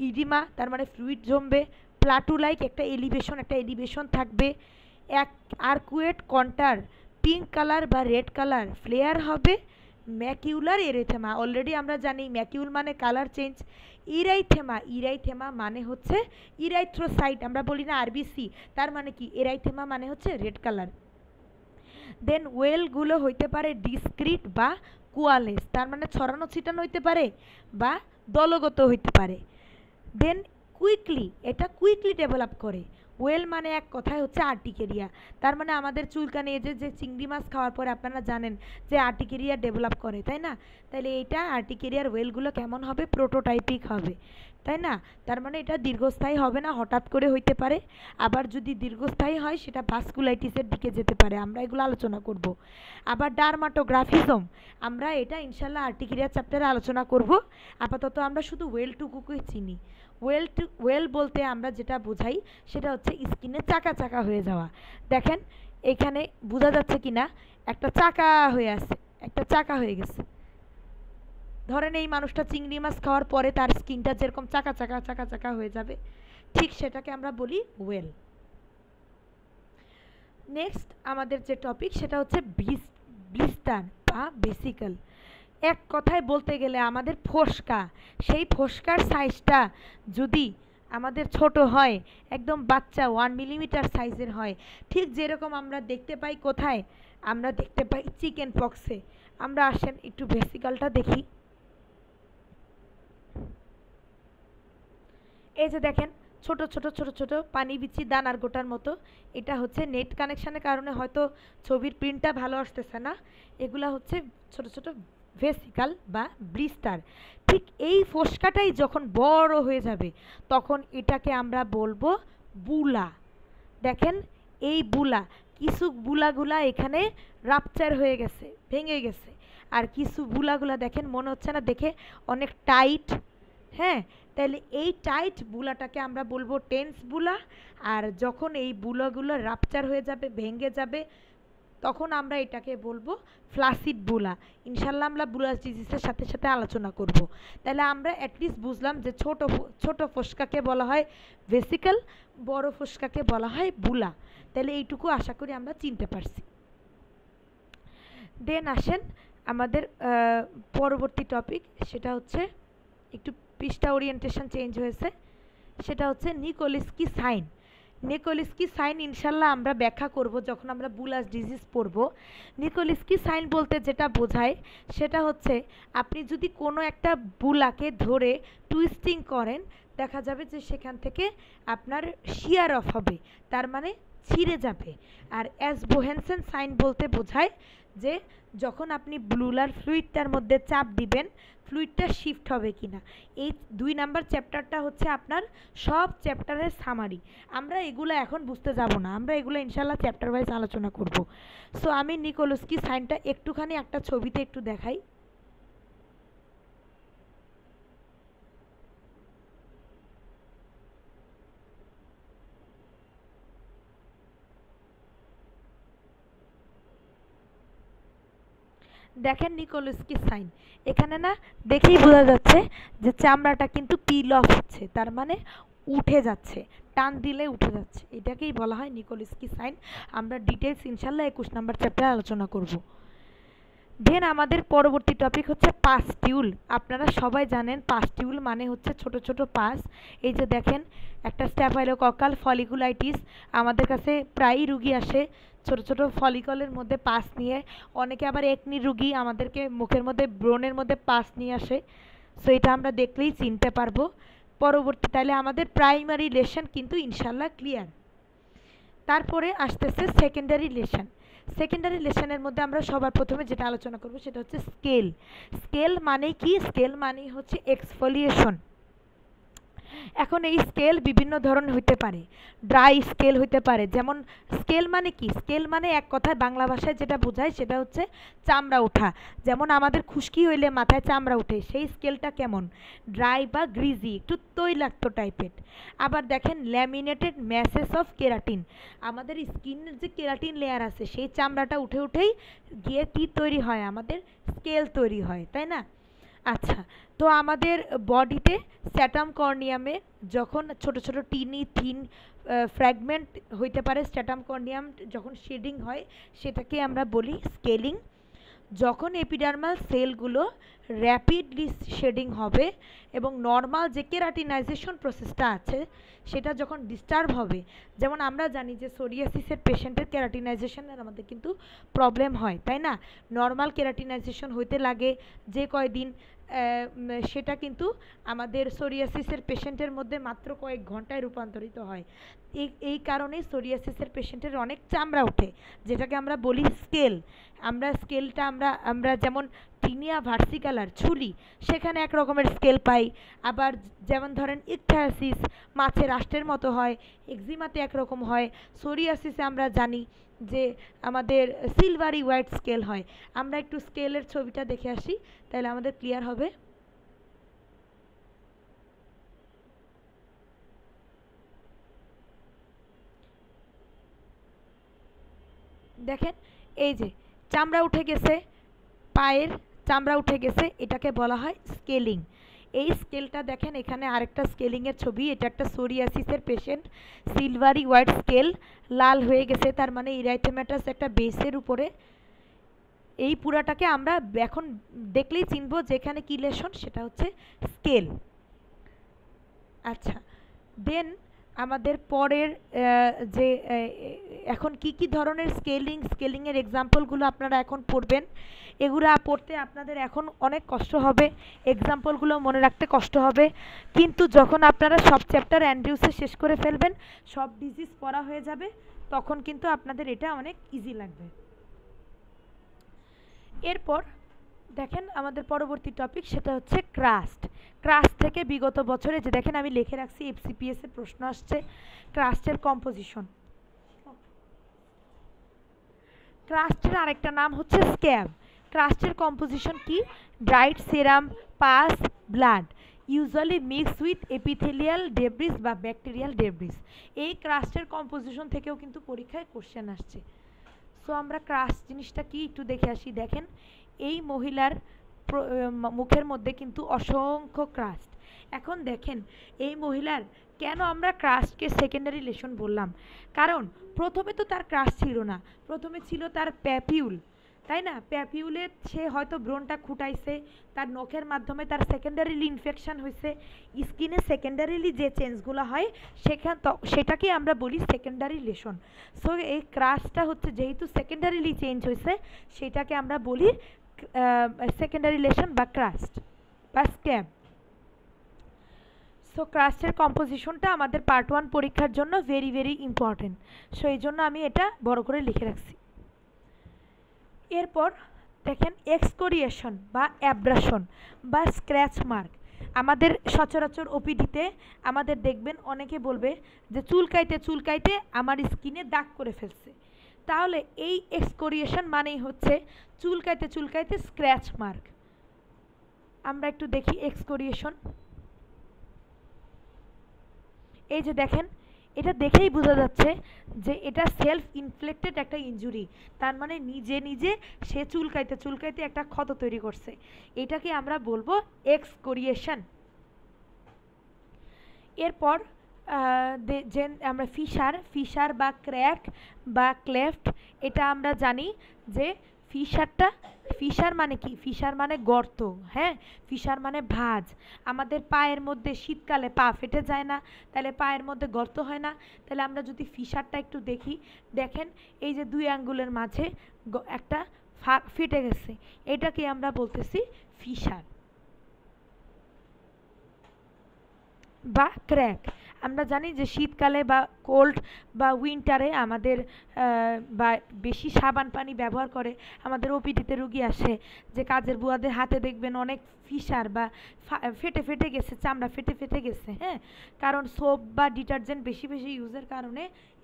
ইডিমা তার মানে ফ্লুইড জমবে। প্লাটু লাইক একটা এলিভেশন থাকবে। এক আর্কুয়েট কন্টার পিঙ্ক কালার বা রেড কালার ফ্লেয়ার হবে। ম্যাকিউলার এরেথেমা, অলরেডি আমরা জানি ম্যাকিউল মানে কালার চেঞ্জ। ইরাইথেমা, ইরাইথেমা মানে হচ্ছে ইরাইথ্রোসাইট, আমরা বলি না আরবিসি, তার মানে কি এরাইথেমা মানে হচ্ছে রেড কালার। দেন ওয়েলগুলো হইতে পারে ডিসক্রিট বা কোয়ালেস, তার মানে ছড়ানো ছিটানো হইতে পারে বা দলগত হইতে পারে। দেন কুইকলি, এটা কুইকলি ডেভেলপ করে। ওয়েল মানে এক কথায় হচ্ছে আর্টিকেরিয়া, তার মানে আমাদের চুলকানি, এই যে চিংড়ি মাছ খাওয়ার পরে আপনারা জানেন যে আর্টিকেরিয়া ডেভেলপ করে, তাই না? তাহলে এইটা আর্টিকেরিয়ার ওয়েলগুলো কেমন হবে, প্রোটোটাইপিক হবে, তাই না? তার মানে এটা দীর্ঘস্থায়ী হবে না, হঠাৎ করে হইতে পারে। আবার যদি দীর্ঘস্থায়ী হয় সেটা ভাস্কুলাইটিসের দিকে যেতে পারে, আমরা এগুলো আলোচনা করব। আবার ডার্মাটোগ্রাফিজম, আমরা এটা ইনশাল্লাহ আর্টিকেরিয়া চ্যাপ্টারে আলোচনা করব। আপাতত আমরা শুধু ওয়েলটুকুই চিনি। ওয়েল বলতে আমরা যেটা বোঝাই সেটা হচ্ছে স্কিনে চাকা চাকা হয়ে যাওয়া। দেখেন এখানে বোঝা যাচ্ছে কিনা, একটা চাকা হয়ে আছে, একটা চাকা হয়ে গেছে। ধরেন এই মানুষটা চিংড়ি মাছ খাওয়ার পরে তার স্কিনটা যেরকম চাকা চাকা চাকা চাকা হয়ে যাবে, ঠিক সেটাকে আমরা বলি ওয়েল। নেক্সট আমাদের যে টপিক সেটা হচ্ছে ব্লিস্টার বা ভেসিকল। এক কথায় বলতে গেলে আমাদের ফোসকা, সেই ফোসকার সাইজটা যদি আমাদের ছোট হয়, একদম বাচ্চা 1 মিলিমিটার সাইজের হয়, ঠিক যেরকম আমরা দেখতে পাই কোথায়, আমরা দেখতে পাই চিকেন পক্সে। আমরা আসেন একটু ভেসিকলটা দেখি। এই যে দেখেন ছোট ছোট ছোট ছোট পানি বিচি দানার গোটার মতো, এটা হচ্ছে নেট কানেকশনের কারণে হয়তো ছবির প্রিন্টটা ভালো আসতেছে না, এগুলা হচ্ছে ছোট ছোট ভেসিকল বা ব্লিস্টার। ঠিক এই ফোসকাটাই যখন বড় হয়ে যাবে তখন এটাকে আমরা বলবো বুলা। দেখেন এই বুলা কিছু বুলাগুলা এখানে রাপচার হয়ে গেছে, ভেঙে গেছে, আর কিছু বুলাগুলা দেখেন মনে হচ্ছে না দেখে অনেক টাইট। হ্যাঁ, তাহলে এই টাইট বুলাটাকে আমরা বলবো টেন্স বুলা। আর যখন এই বুলাগুলো রাপচার হয়ে যাবে, ভেঙে যাবে, তখন আমরা এটাকে বলবো ফ্লাসিড বুলা। ইনশাল্লাহ আমরা বুলাস ডিজিজের সাথে সাথে আলোচনা করব। তাহলে আমরা অ্যাটলিস্ট বুঝলাম যে ছোট ফোস্কাকে বলা হয় ভেসিকল, বড় ফোস্কাকে বলা হয় বুলা। তাহলে এইটুকু আশা করি আমরা চিনতে পারছি। দেন আসেন আমাদের পরবর্তী টপিক, সেটা হচ্ছে একটু পৃষ্ঠা ওরিয়েন্টেশন চেঞ্জ হয়েছে, সেটা হচ্ছে নিকোলিস্কি সাইন। নিকোলিস্কি সাইন ইনশাল্লাহ আমরা ব্যাখ্যা করব যখন আমরা বুলাস ডিজিজ পড়ব। নিকোলিস্কি সাইন বলতে যেটা বোঝায় সেটা হচ্ছে আপনি যদি কোনো একটা বুলাকে ধরে টুইস্টিং করেন, দেখা যাবে যে সেখান থেকে আপনার শিয়ার অফ হবে, তার মানে ছিঁড়ে যাবে। আর অ্যাসবোহেনসেন সাইন বলতে বোঝায় যে যখন আপনি ব্লুলার ফ্লুইডটার মধ্যে চাপ দিবেন, ফ্লুইডটা শিফট হবে কিনা। এই 2 নাম্বার চ্যাপ্টারটা হচ্ছে আপনার সব চ্যাপ্টারের সামারি। আমরা এগুলো এখন বুঝতে যাব না, আমরা এগুলো ইনশাল্লাহ চ্যাপ্টার ওয়াইজ আলোচনা করব। সো আমি নিকোলস্কি সাইনটা একটুখানি একটা ছবিতে একটু দেখাই। দেখেন নিকোলস্কি সাইন, এখানে না দেখেই বোঝা যাচ্ছে যে চামড়াটা কিন্তু পিল অফ হচ্ছে, তার মানে উঠে যাচ্ছে, টান দিলে উঠে যাচ্ছে। এটাকেই বলা হয় নিকোলস্কি সাইন। আমরা ডিটেলস ইনশাল্লাহ 21 নাম্বার চ্যাপ্টারে আলোচনা করব। দেন আমাদের পরবর্তী টপিক হচ্ছে পাস্টিউল। আপনারা সবাই জানেন পাস্টিউল মানে হচ্ছে ছোট ছোট পাস। এই যে দেখেন একটা স্ট্যাফাইলোকক্কাল ফলিকুলাইটিস, আমাদের কাছে প্রায়ই রুগী আসে ছোট ছোট ফলিকলের মধ্যে পাস নিয়ে। অনেকে আবার একনি রুগী আমাদেরকে মুখের মধ্যে ব্রণের মধ্যে পাস নিয়ে আসে। সো এটা আমরা দেখলেই চিনতে পারবো। পরবর্তী তাহলে আমাদের প্রাইমারি লেশন কিন্তু ইনশাল্লাহ ক্লিয়ার। তারপরে আসতেছে সেকেন্ডারি লেশন। সেকেন্ডারি লেশনের মধ্যে আমরা সবার প্রথমে যেটা আলোচনা করব সেটা হচ্ছে স্কেল। স্কেল মানে কি? স্কেল মানে হচ্ছে এক্সফোলিয়েশন। এখন এই স্কেল বিভিন্ন ধরনের হইতে পারে, ড্রাই স্কেল হইতে পারে। যেমন স্কেল মানে কি? স্কেল মানে এক কথায় বাংলা ভাষায় যেটা বোঝায় সেটা হচ্ছে চামড়া ওঠা। যেমন আমাদের খুশকি হইলে মাথায় চামড়া ওঠে, সেই স্কেলটা কেমন? ড্রাই বা গ্রিজি, একটু তৈলাক্ত টাইপের। আবার দেখেন ল্যামিনেটেড ম্যাসেস অফ কেরাটিন, আমাদের স্কিনের যে কেরাটিন লেয়ার আছে সেই চামড়াটা উঠে উঠেই গিয়ে কি তৈরি হয়? আমাদের স্কেল তৈরি হয়, তাই না? আচ্ছা, তো আমাদের বডিতে স্ট্যাটাম কর্নিয়ামে যখন ছোট ছোট টিনি থিন ফ্র্যাগমেন্ট হইতে পারে, স্ট্যাটাম কর্নিয়াম যখন শেডিং হয় সেটাকে আমরা বলি স্কেলিং। যখন এপিডার্মাল সেলগুলো র্যাপিডলি শেডিং হবে এবং নর্মাল যে কেরাটিনাইজেশন প্রসেসটা আছে সেটা যখন ডিস্টার্ব হবে, যেমন আমরা জানি যে সোরিয়াসিসের পেশেন্টের কেরাটিনাইজেশনের আমাদের কিন্তু প্রবলেম হয়, তাই না? নর্মাল কেরাটিনাইজেশন হইতে লাগে যে কয়দিন, সেটা কিন্তু আমাদের সোরিয়াসিসের পেশেন্টের মধ্যে মাত্র কয়েক ঘন্টায় রূপান্তরিত হয়। এই কারণেই সোরিয়াসিসের পেশেন্টের অনেক চামড়া ওঠে, যেটাকে আমরা বলি স্কেল। আমরা স্কেলটা আমরা যেমন টিনিয়া ভার্সিকালার ছুলি, সেখানে এক রকমের স্কেল পাই। আবার যেমন ধরেন ইকথায়াসিস মাছের আষ্টের মতো হয়, এক্সিমাতে একরকম হয়, সোরিয়াসিসে আমরা জানি যে আমাদের সিলভারি হোয়াইট স্কেল হয়। আমরা একটু স্কেলের ছবিটা দেখে আসি, তাহলে আমাদের ক্লিয়ার হবে। দেখেন এই যে চামড়া উঠে গেছে, পায়ের চামড়া উঠে গেছে, এটাকে বলা হয় স্কেলিং। এই স্কেলটা দেখেন এখানে আরেকটা স্কেলিংয়ের ছবি, এটা একটা সোরিয়াসিসের পেশেন্ট, সিলভারি হোয়াইট স্কেল, লাল হয়ে গেছে, তার মানে ইরাইথেমাটাস একটা বেসের উপরে। এই পুরাটাকে আমরা এখন দেখলেই চিনবো যে এখানে কি লেশন, সেটা হচ্ছে স্কেল। আচ্ছা, দেন আমাদের পরের যে এখন কি কি ধরনের স্কেলিংয়ের এক্সাম্পলগুলো আপনারা এখন পড়বেন। এগুলো পড়তে আপনাদের এখন অনেক কষ্ট হবে, এক্সাম্পলগুলো মনে রাখতে কষ্ট হবে, কিন্তু যখন আপনারা সব চ্যাপ্টার অ্যান্ড্রিউসে শেষ করে ফেলবেন, সব ডিজিজ পড়া হয়ে যাবে, তখন কিন্তু আপনাদের এটা অনেক ইজি লাগবে। এরপর দেখেন আমাদের পরবর্তী টপিক, সেটা হচ্ছে ক্রাস্ট। ক্রাস্ট থেকে বিগত বছরে যে দেখেন আমি লিখে রাখছি এফসিপিএস এর প্রশ্ন আসছে ক্রাস্টের কম্পোজিশন। ক্রাস্টের আরেকটা নাম হচ্ছে স্ক্যাব। ক্রাস্টের কম্পোজিশন কি? Dried serum, pass, blood, usually mix with epithelial debris বা ব্যাকটেরিয়াল ডেব্রিস। এই ক্রাস্টের কম্পোজিশন থেকেও কিন্তু পরীক্ষায় কোশ্চেন আসছে। সো আমরা ক্রাস্ট জিনিসটা কি একটু দেখে আসি। দেখেন এই মহিলার মুখের মধ্যে কিন্তু অসংখ্য ক্রাস্ট। এখন দেখেন এই মহিলার কেন আমরা ক্রাস্টকে সেকেন্ডারি লেশন বললাম, কারণ প্রথমে তো তার ক্রাস্ট ছিল না, প্রথমে ছিল তার প্যাপিউল, তাই না? প্যাপিউলে সে হয়তো ব্রণটা খুঁটাইছে, তার নখের মাধ্যমে তার সেকেন্ডারিলি ইনফেকশন হয়েছে, স্কিনে সেকেন্ডারিলি যে চেঞ্জগুলো হয় সেটাকে আমরা বলি সেকেন্ডারি লেশন। সো এই ক্রাস্টটা হচ্ছে যেহেতু সেকেন্ডারিলি চেঞ্জ হয়েছে, সেটাকে আমরা বলি সেকেন্ডারি লেশন বা ক্রাস্ট বা স্ক্যাব। সো ক্রাস্টের কম্পোজিশনটা আমাদের পার্ট 1 পরীক্ষার জন্য ভেরি ভেরি ইম্পর্টেন্ট। সো এই জন্য আমি এটা বড় করে লিখে রাখছি। এরপর দেখেন এক্সকোরিয়েশন বা অ্যাব্রাশন বা স্ক্র্যাচ মার্ক। আমাদের সচরাচর ওপিডিতে আমাদের দেখবেন অনেকে বলবে যে চুলকাইতে চুলকাইতে আমার স্কিনে দাগ করে ফেলছে, তাহলে এই এক্সকোরিয়েশন মানেই হচ্ছে চুলকাইতে চুলকাইতে স্ক্র্যাচ মার্ক। আমরা একটু দেখি এক্সকোরিয়েশন। এই যে দেখেন, এটা দেখেই বোঝা যাচ্ছে যে এটা সেলফ ইনফ্লিক্টেড একটা ইনজুরি, তার মানে নিজে নিজে সে চুলকাইতে চুলকাইতে একটা ক্ষত তৈরি করছে, এটাকে আমরা বলবো এক্সকোরিয়েশন। এরপর যে আমরা ফিশার বা ক্র্যাক বা ক্লেফট, এটা আমরা জানি যে ফিশার মানে কি? ফিশার মানে গর্ত, হ্যাঁ, ফিশার মানে ভাঁজ। আমাদের পায়ের মধ্যে শীতকালে পা ফেটে যায় না, তাহলে পায়ের মধ্যে গর্ত হয় না। তাহলে আমরা যদি ফিশারটা একটু দেখি, দেখেন এই যে 2 আঙ্গুলের মাঝে একটা ফেটে গেছে, এটাকে আমরা বলতেছি ফিশার বা ক্র্যাক। আমরা জানি যে শীতকালে বা কোল্ড বা উইন্টারে আমাদের বা বেশি সাবান পানি ব্যবহার করে আমাদের ওপিডিতে রুগী আসে যে কাজের বুয়াদের হাতে দেখবেন অনেক ফিশার বা ফেটে ফেটে গেছে, চামড়া ফেটে ফেটে গেছে, হ্যাঁ, কারণ সোপ বা ডিটারজেন্ট বেশি বেশি ইউজের কারণে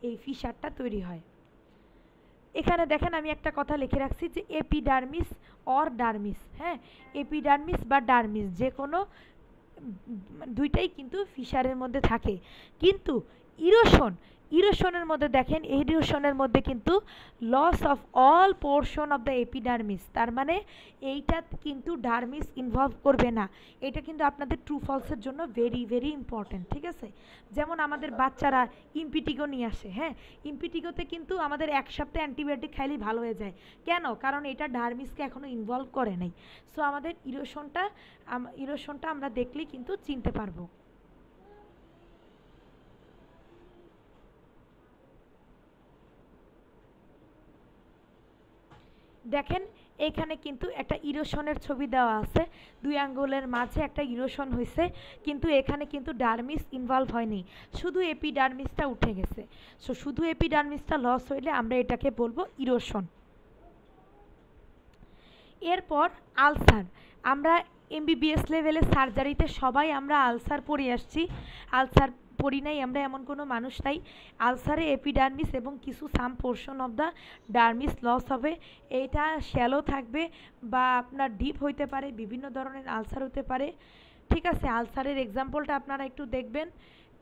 এই ফিশারটা তৈরি হয়। এখানে দেখেন আমি একটা কথা লিখে রাখছি যে এপিডার্মিস অর ডার্মিস, হ্যাঁ, এপিডার্মিস বা ডার্মিস যে কোনো দুইটাই কিন্তু ফিশারের মধ্যে থাকে। কিন্তু ইরোশনের মধ্যে দেখেন, ইরোশনের মধ্যে কিন্তু loss of all portion of the epidermis, তার মানে এইটা কিন্তু ডার্মিস ইনভলভ করবে না। এটা কিন্তু আপনাদের ট্রু ফলসের জন্য ভেরি ভেরি ইম্পর্টেন্ট, ঠিক আছে? যেমন আমাদের বাচ্চারা ইম্পিটিগো নিয়ে আসে, হ্যাঁ, ইম্পিটিগোতে কিন্তু আমাদের 1 সপ্তাহ অ্যান্টিবায়োটিক খাইলেই ভালো হয়ে যায়, কেন? কারণ এটা ডার্মিসকে এখনো ইনভলভ করে নাই। সো আমাদের ইরোশনটা আমরা দেখলেই কিন্তু চিনতে পারবো। দেখেন এখানে কিন্তু একটা ইরোশনের ছবি দেওয়া আছে, 2 আঙ্গুলের মাঝে একটা ইরোশন হয়েছে, কিন্তু এখানে কিন্তু ডার্মিস ইনভলভ হয়নি, শুধু এপিডার্মিসটা উঠে গেছে। সো শুধু এপিডার্মিসটা লস হইলে আমরা এটাকে বলবো ইরোশন। এরপর আলসার। আমরা এমবিবিএস লেভেলে সার্জারিতে সবাই আমরা আলসার পড়ে আসছি, আলসার পড়ি নাই আমরা এমন কোনো মানুষ নাই। আলসারে এপিডার্মিস এবং কিছু some portion of the dermis loss হবে, এটা শ্যালো থাকবে বা আপনার ডিপ হইতে পারে, বিভিন্ন ধরনের আলসার হতে পারে, ঠিক আছে? আলসারের এক্সাম্পলটা আপনারা একটু দেখবেন।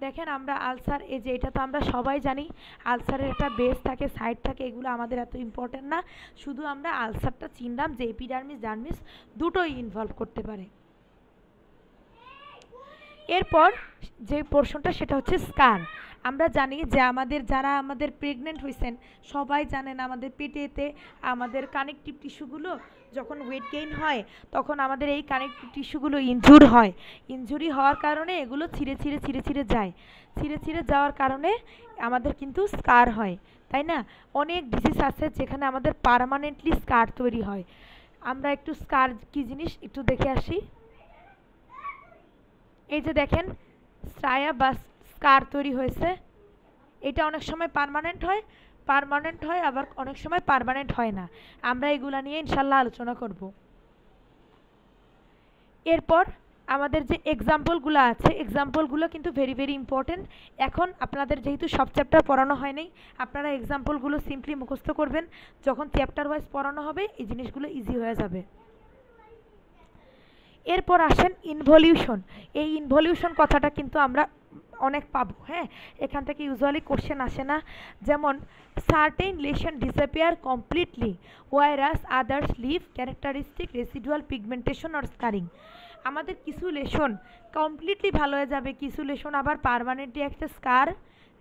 দেখেন আমরা আলসার, এই যে এটা তো আমরা সবাই জানি আলসারের একটা বেস থাকে, সাইড থাকে, এগুলো আমাদের এত ইম্পর্টেন্ট না, শুধু আমরা আলসারটা চিনলাম যে এপিডার্মিস ডার্মিস দুটোই ইনভলভ করতে পারে। এরপর যে পোর্শনটা সেটা হচ্ছে স্কার। আমরা জানি যে যারা আমাদের প্রেগনেন্ট হয়েছেন সবাই জানেন আমাদের পেটেতে আমাদের কানেকটিভ টিস্যুগুলো যখন ওয়েট গেইন হয় তখন আমাদের এই কানেকটিভ টিস্যুগুলো ইনজুরি হওয়ার কারণে এগুলো ছিঁড়ে ছিঁড়ে ছিঁড়ে ছিঁড়ে যায়, ছিঁড়ে ছিঁড়ে যাওয়ার কারণে আমাদের কিন্তু স্কার হয়, তাই না? অনেক ডিজিজ আছে যেখানে আমাদের পার্মানেন্টলি স্কার তৈরি হয়। আমরা একটু স্কার কি জিনিস একটু দেখে আসি। এই যে দেখেন স্ট্রায়া বা স্কার তৈরি হয়েছে, এটা অনেক সময় পার্মানেন্ট হয় আবার অনেক সময় পার্মানেন্ট হয় না, আমরা এগুলা নিয়ে ইনশাল্লাহ আলোচনা করব। এরপর আমাদের যে এক্সাম্পলগুলো আছে এক্সাম্পলগুলো কিন্তু ভেরি ভেরি ইম্পর্টেন্ট। এখন আপনাদের যেহেতু সব চ্যাপ্টার পড়ানো হয় নাই, আপনারা এক্সাম্পলগুলো সিম্পলি মুখস্থ করবেন, যখন চ্যাপ্টার ওয়াইজ পড়ানো হবে এই জিনিসগুলো ইজি হয়ে যাবে। এরপর আসেন ইনভলিউশন। এই ইনভলিউশন কথাটা কিন্তু আমরা অনেক পাবো, হ্যাঁ, এখান থেকে ইউজুয়ালি কোশ্চেন আসে না। যেমন certain lesion disappear completely whereas others leave characteristic residual pigmentation or scarring. আমাদের কিছু লেশন কমপ্লিটলি ভালো হয়ে যাবে, কিছু লেশন আবার পার্মানেন্টলি একটা স্কার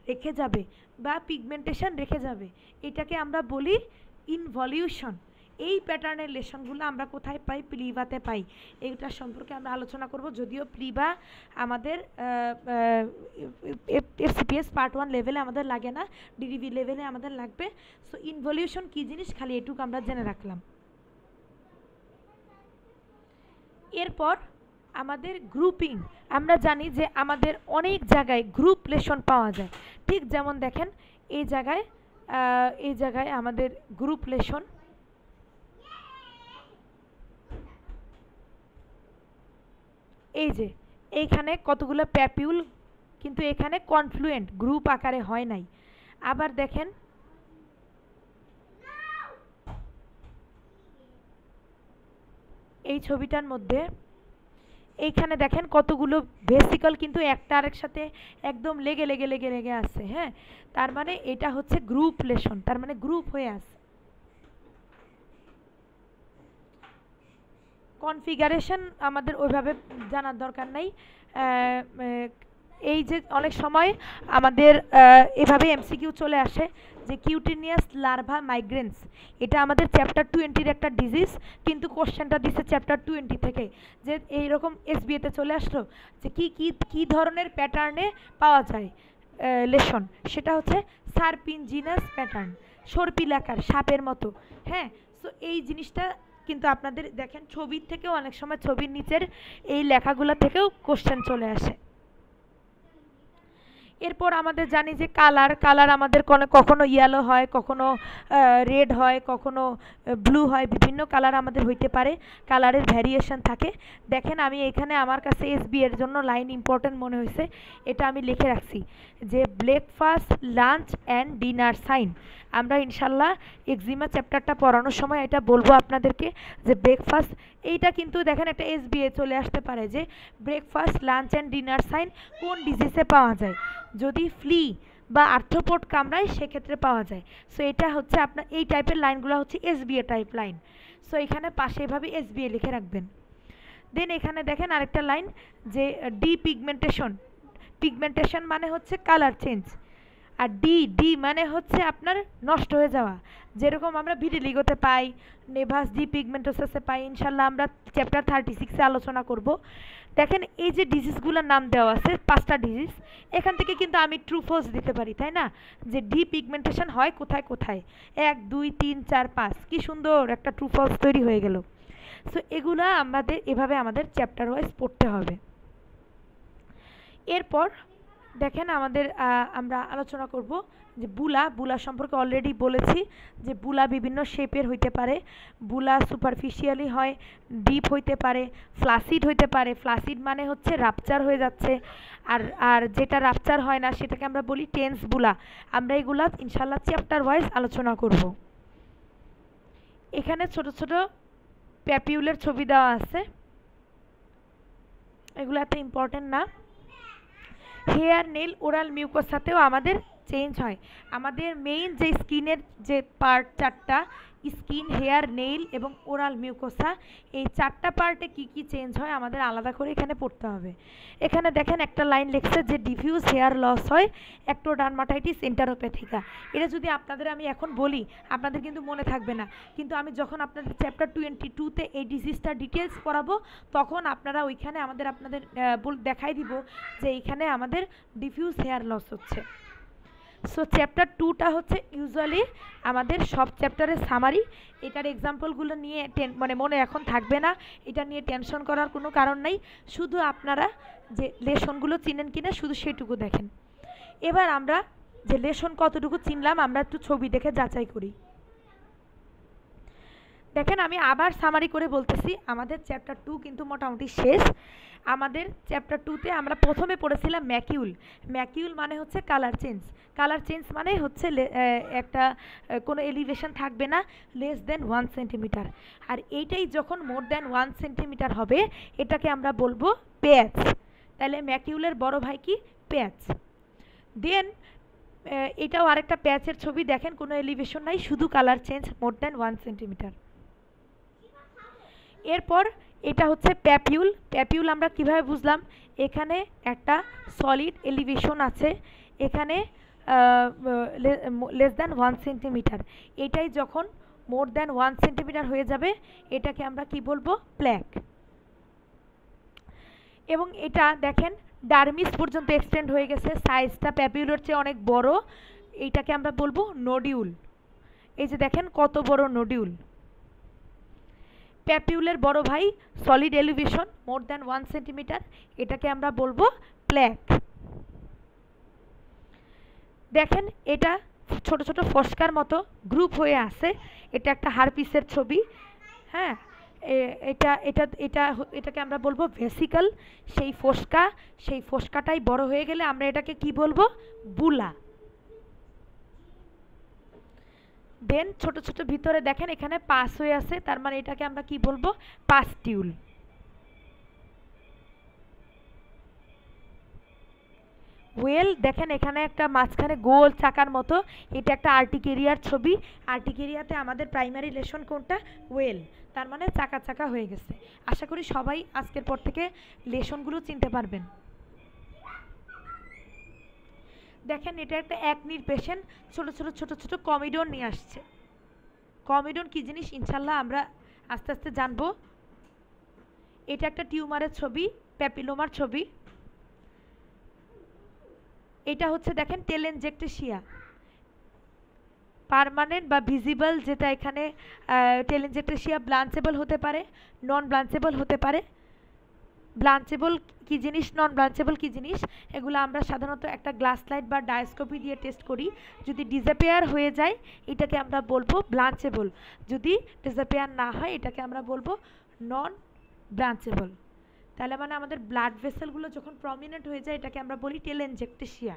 রেখে যাবে বা পিগমেন্টেশন রেখে যাবে, এটাকে আমরা বলি ইনভলিউশন। এই প্যাটার্নের লেশনগুলো আমরা কোথায় পাই? প্লিবাতে পাই। এইটার সম্পর্কে আমরা আলোচনা করব, যদিও প্লিবা আমাদের এফসিপিএস পার্ট 1 লেভেলে আমাদের লাগে না, ডিডিভি লেভেলে আমাদের লাগবে। সো ইনভলিউশন কী জিনিস খালি এটুকু আমরা জেনে রাখলাম। এরপর আমাদের গ্রুপিং। আমরা জানি যে আমাদের অনেক জায়গায় গ্রুপ লেশন পাওয়া যায়, ঠিক যেমন দেখেন এই জায়গায় আমাদের গ্রুপ লেশন, এই যে এইখানে কতগুলো প্যাপিউল, কিন্তু এখানে কনফ্লুয়েন্ট গ্রুপ আকারে হয় নাই। আবার দেখেন এই ছবিটার মধ্যে এইখানে দেখেন কতগুলো ভেসিকল কিন্তু একটা আরেক সাথে একদম লেগে লেগে লেগে লেগে আছে, হ্যাঁ, তার মানে এটা হচ্ছে গ্রুপ লেশন, তার মানে গ্রুপ হয়ে আছে। কনফিগারেশন আমাদের ওইভাবে জানার দরকার নাই। এই যে অনেক সময় আমাদের এভাবে এমসিকিউ চলে আসে যে কিউটিনিয়াস লার্ভা মাইগ্রেন্স, এটা আমাদের চ্যাপ্টার 20-র একটা ডিজিজ, কিন্তু কোশ্চেনটা দিছে চ্যাপ্টার 20 থেকে, যে এইরকম এসবিএতে চলে আসলো যে কি কি কি ধরনের প্যাটার্নে পাওয়া যায় লেশন, সেটা হচ্ছে সার্পিনজিনাস প্যাটার্ন, সর্পিলাকার সাপের মতো, হ্যাঁ। সো এই জিনিসটা কিন্তু আপনাদের দেখেন ছবির থেকেও অনেক সময় ছবির নিচের এই লেখাগুলো থেকেও কোশ্চেন চলে আসে। এরপর আমাদের জানি যে কালার আমাদের কখনো ইয়েলো হয়, কখনো রেড হয়, কখনো ব্লু হয়, বিভিন্ন কালার আমাদের হইতে পারে, কালারের ভ্যারিয়েশন থাকে। দেখেন আমি এখানে আমার কাছে এসবি এর জন্য লাইন ইম্পর্টেন্ট মনে হয়েছে, এটা আমি লিখে রাখছি যে breakfast lunch and dinner sign. আমরা ইনশাল্লাহ এক্সিমা চ্যাপ্টারটা পড়ানোর সময় এটা বলবো আপনাদেরকে যে ব্রেকফাস্ট, এইটা কিন্তু দেখেন একটা এসবিএ চলে আসতে পারে যে breakfast lunch and dinner sign কোন ডিজিজে পাওয়া যায়, যদি ফ্লি বা আর্থ্রোপড কামড়ায় সেক্ষেত্রে পাওয়া যায়। সো এটা হচ্ছে আপনার এই টাইপের লাইনগুলো হচ্ছে এসবিএ টাইপ লাইন। সো এখানে পাশে এভাবে এসবিএ লিখে রাখবেন। দেন এখানে দেখেন আরেকটা লাইন যে ডিপিগমেন্টেশন, পিগমেন্টেশন মানে হচ্ছে কালার চেঞ্জ, আর ডি মানে হচ্ছে আপনার নষ্ট হয়ে যাওয়া, যেরকম আমরা ভিটিলিগোতে পাই, নেভাস ডি পিগমেন্টোসাসে পাই, ইনশাল্লাহ আমরা চ্যাপ্টার 36-এ আলোচনা করব। দেখেন এই যে ডিজিজগুলোর নাম দেওয়া আছে 5টা ডিজিজ, এখান থেকে কিন্তু আমি ট্রু ফলস দিতে পারি, তাই না, যে ডি পিগমেন্টেশন হয় কোথায় কোথায়, 1 2 3 4 5, কি সুন্দর একটা ট্রু ফলস তৈরি হয়ে গেল। সো এগুলা আমাদের এভাবে আমাদের চ্যাপ্টার ওয়াইজ পড়তে হবে। এরপর দেখেন আমাদের আমরা আলোচনা করব যে বুলা সম্পর্কে অলরেডি বলেছি যে বুলা বিভিন্ন শেপের হইতে পারে, বুলা সুপারফিশিয়ালি হয়, ডিপ হইতে পারে, ফ্লাসিড হইতে পারে। ফ্লাসিড মানে হচ্ছে রাপচার হয়ে যাচ্ছে, আর আর যেটা রাপচার হয় না সেটাকে আমরা বলি টেন্স বুলা। আমরা এগুলা ইনশাল্লাহ চ্যাপ্টার ওয়াইজ আলোচনা করব। এখানে ছোট ছোট প্যাপিউলের ছবি দেওয়া আছে, এগুলো এত ইম্পর্টেন্ট না। হেয়ার নেল ওরাল মিউকোসাতেও আমাদের চেঞ্জ হয়। আমাদের মেইন যে স্কিনের যে পার্ট 4টা, স্কিন, হেয়ার, নেইল এবং ওরাল মিউকোসা, এই 4টা পার্টে কি কি চেঞ্জ হয় আমাদের আলাদা করে এখানে পড়তে হবে। এখানে দেখেন একটা লাইন লিখছে যে ডিফিউজ হেয়ার লস হয় অ্যাক্টোডার্মাটাইটিস এন্টারোপ্যাথিকা। এটা যদি আপনাদের আমি এখন বলি আপনাদের কিন্তু মনে থাকবে না, কিন্তু আমি যখন আপনাদের চ্যাপ্টার 22-তে এই ডিজিজটা ডিটেলস পড়াবো তখন আপনারা ওইখানে আপনাদের দেখাই দিব যে এইখানে আমাদের ডিফিউজ হেয়ার লস হচ্ছে। সো চ্যাপ্টার 2টা হচ্ছে ইউজুয়ালি আমাদের সব চ্যাপ্টারের সামারি। এটার এক্সাম্পলগুলো নিয়ে মানে মনে এখন থাকবে না, এটা নিয়ে টেনশন করার কোনো কারণ নাই, শুধু আপনারা যে লেসনগুলো চিনেন কিনা শুধু সেটুকু দেখেন। এবার আমরা যে লেসন কতটুকু চিনলাম আমরা একটু ছবি দেখে যাচাই করি। দেখেন আমি আবার সামারি করে বলতেছি, আমাদের চ্যাপ্টার 2 কিন্তু মোটামুটি শেষ। আমাদের চ্যাপ্টার 2তে আমরা প্রথমে পড়েছিলাম ম্যাকিউল। ম্যাকিউল মানে হচ্ছে কালার চেঞ্জ। কালার চেঞ্জ মানে হচ্ছে একটা কোনো এলিভেশন থাকবে না লেস দেন 1 সেন্টিমিটার, আর এইটাই যখন মোর দেন 1 সেন্টিমিটার হবে এটাকে আমরা বলবো প্যাচ। তাহলে ম্যাকিউলের বড় ভাই কি? প্যাচ। দেন এটাও আরেকটা প্যাচের ছবি, দেখেন কোনো এলিভেশন নাই, শুধু কালার চেঞ্জ মোর দেন 1 সেন্টিমিটার। এরপর এটা হচ্ছে প্যাপিউল। প্যাপিউল আমরা কিভাবে বুঝলাম? এখানে একটা সলিড এলিভেশন আছে, এখানে লেস দ্যান 1 সেন্টিমিটার, এটাই যখন মোর দ্যান 1 সেন্টিমিটার হয়ে যাবে এটাকে আমরা কি বলবো? প্ল্যাক। এবং এটা দেখেন ডার্মিস পর্যন্ত এক্সটেন্ড হয়ে গেছে, সাইজটা প্যাপিউলের চেয়ে অনেক বড়, এইটাকে আমরা বলবো নোডিউল। এই যে দেখেন কত বড় নোডিউল। প্যাপিউলের বড় ভাই solid elevation more than 1 centimetre, এটাকে আমরা বলবো প্ল্যাক। দেখেন এটা ছোট ছোট ফস্কার মতো গ্রুপ হয়ে আছে, এটা একটা হারপিসের ছবি। হ্যাঁ, এটা এটা এটা এটাকে আমরা বলবো ভেসিকল। সেই ফস্কাটাই বড় হয়ে গেলে আমরা এটাকে কি বলবো? বুলা। দেন ছোট ছোট ভিতরে দেখেন এখানে পাস হয়ে আছে, তার মানে এটাকে আমরা কি বলবো? পাস্টিউল। ওয়েল দেখেন এখানে একটা মাঝখানে গোল চাকার মতো, এটা একটা আর্টিকেরিয়ার ছবি। আর্টিকেরিয়াতে আমাদের প্রাইমারি লেশন কোনটা? ওয়েল, তার মানে চাকা চাকা হয়ে গেছে। আশা করি সবাই আজকের পর থেকে লেশনগুলো চিনতে পারবেন। দেখেন এটা একটা একনির পেশেন্ট, ছোট ছোট ছোট ছোট কমিডন নিয়ে আসছে। কমিডন কি জিনিস ইনশাল্লাহ আমরা আস্তে আস্তে জানবো। এটা একটা টিউমারের ছবি, প্যাপিলোমার ছবি। এটা হচ্ছে দেখেন টেলেনজেকটেশিয়া, পার্মানেন্ট বা ভিজিবল, যেটা এখানে টেলেনজেকটেশিয়া ব্লাঞ্চেবল হতে পারে, নন ব্লাঞ্চেবল হতে পারে। ব্লাঞ্চেবল কি জিনিস, নন ব্লাঞ্চেবল কি জিনিস, এগুলো আমরা সাধারণত একটা গ্লাস লাইট বা ডায়োস্কোপি দিয়ে টেস্ট করি। যদি ডিসঅ্যাপিয়ার হয়ে যায় এটাকে আমরা বলবো ব্লাঞ্চেবল, যদি ডিসঅ্যাপিয়ার না হয় এটাকে আমরা বলবো নন ব্লাঞ্চেবল। তাহলে মানে আমাদের ব্লাড ভেসেলগুলো যখন প্রমিনেন্ট হয়ে যায় এটাকে আমরা বলি টেলেনজেকটেশিয়া।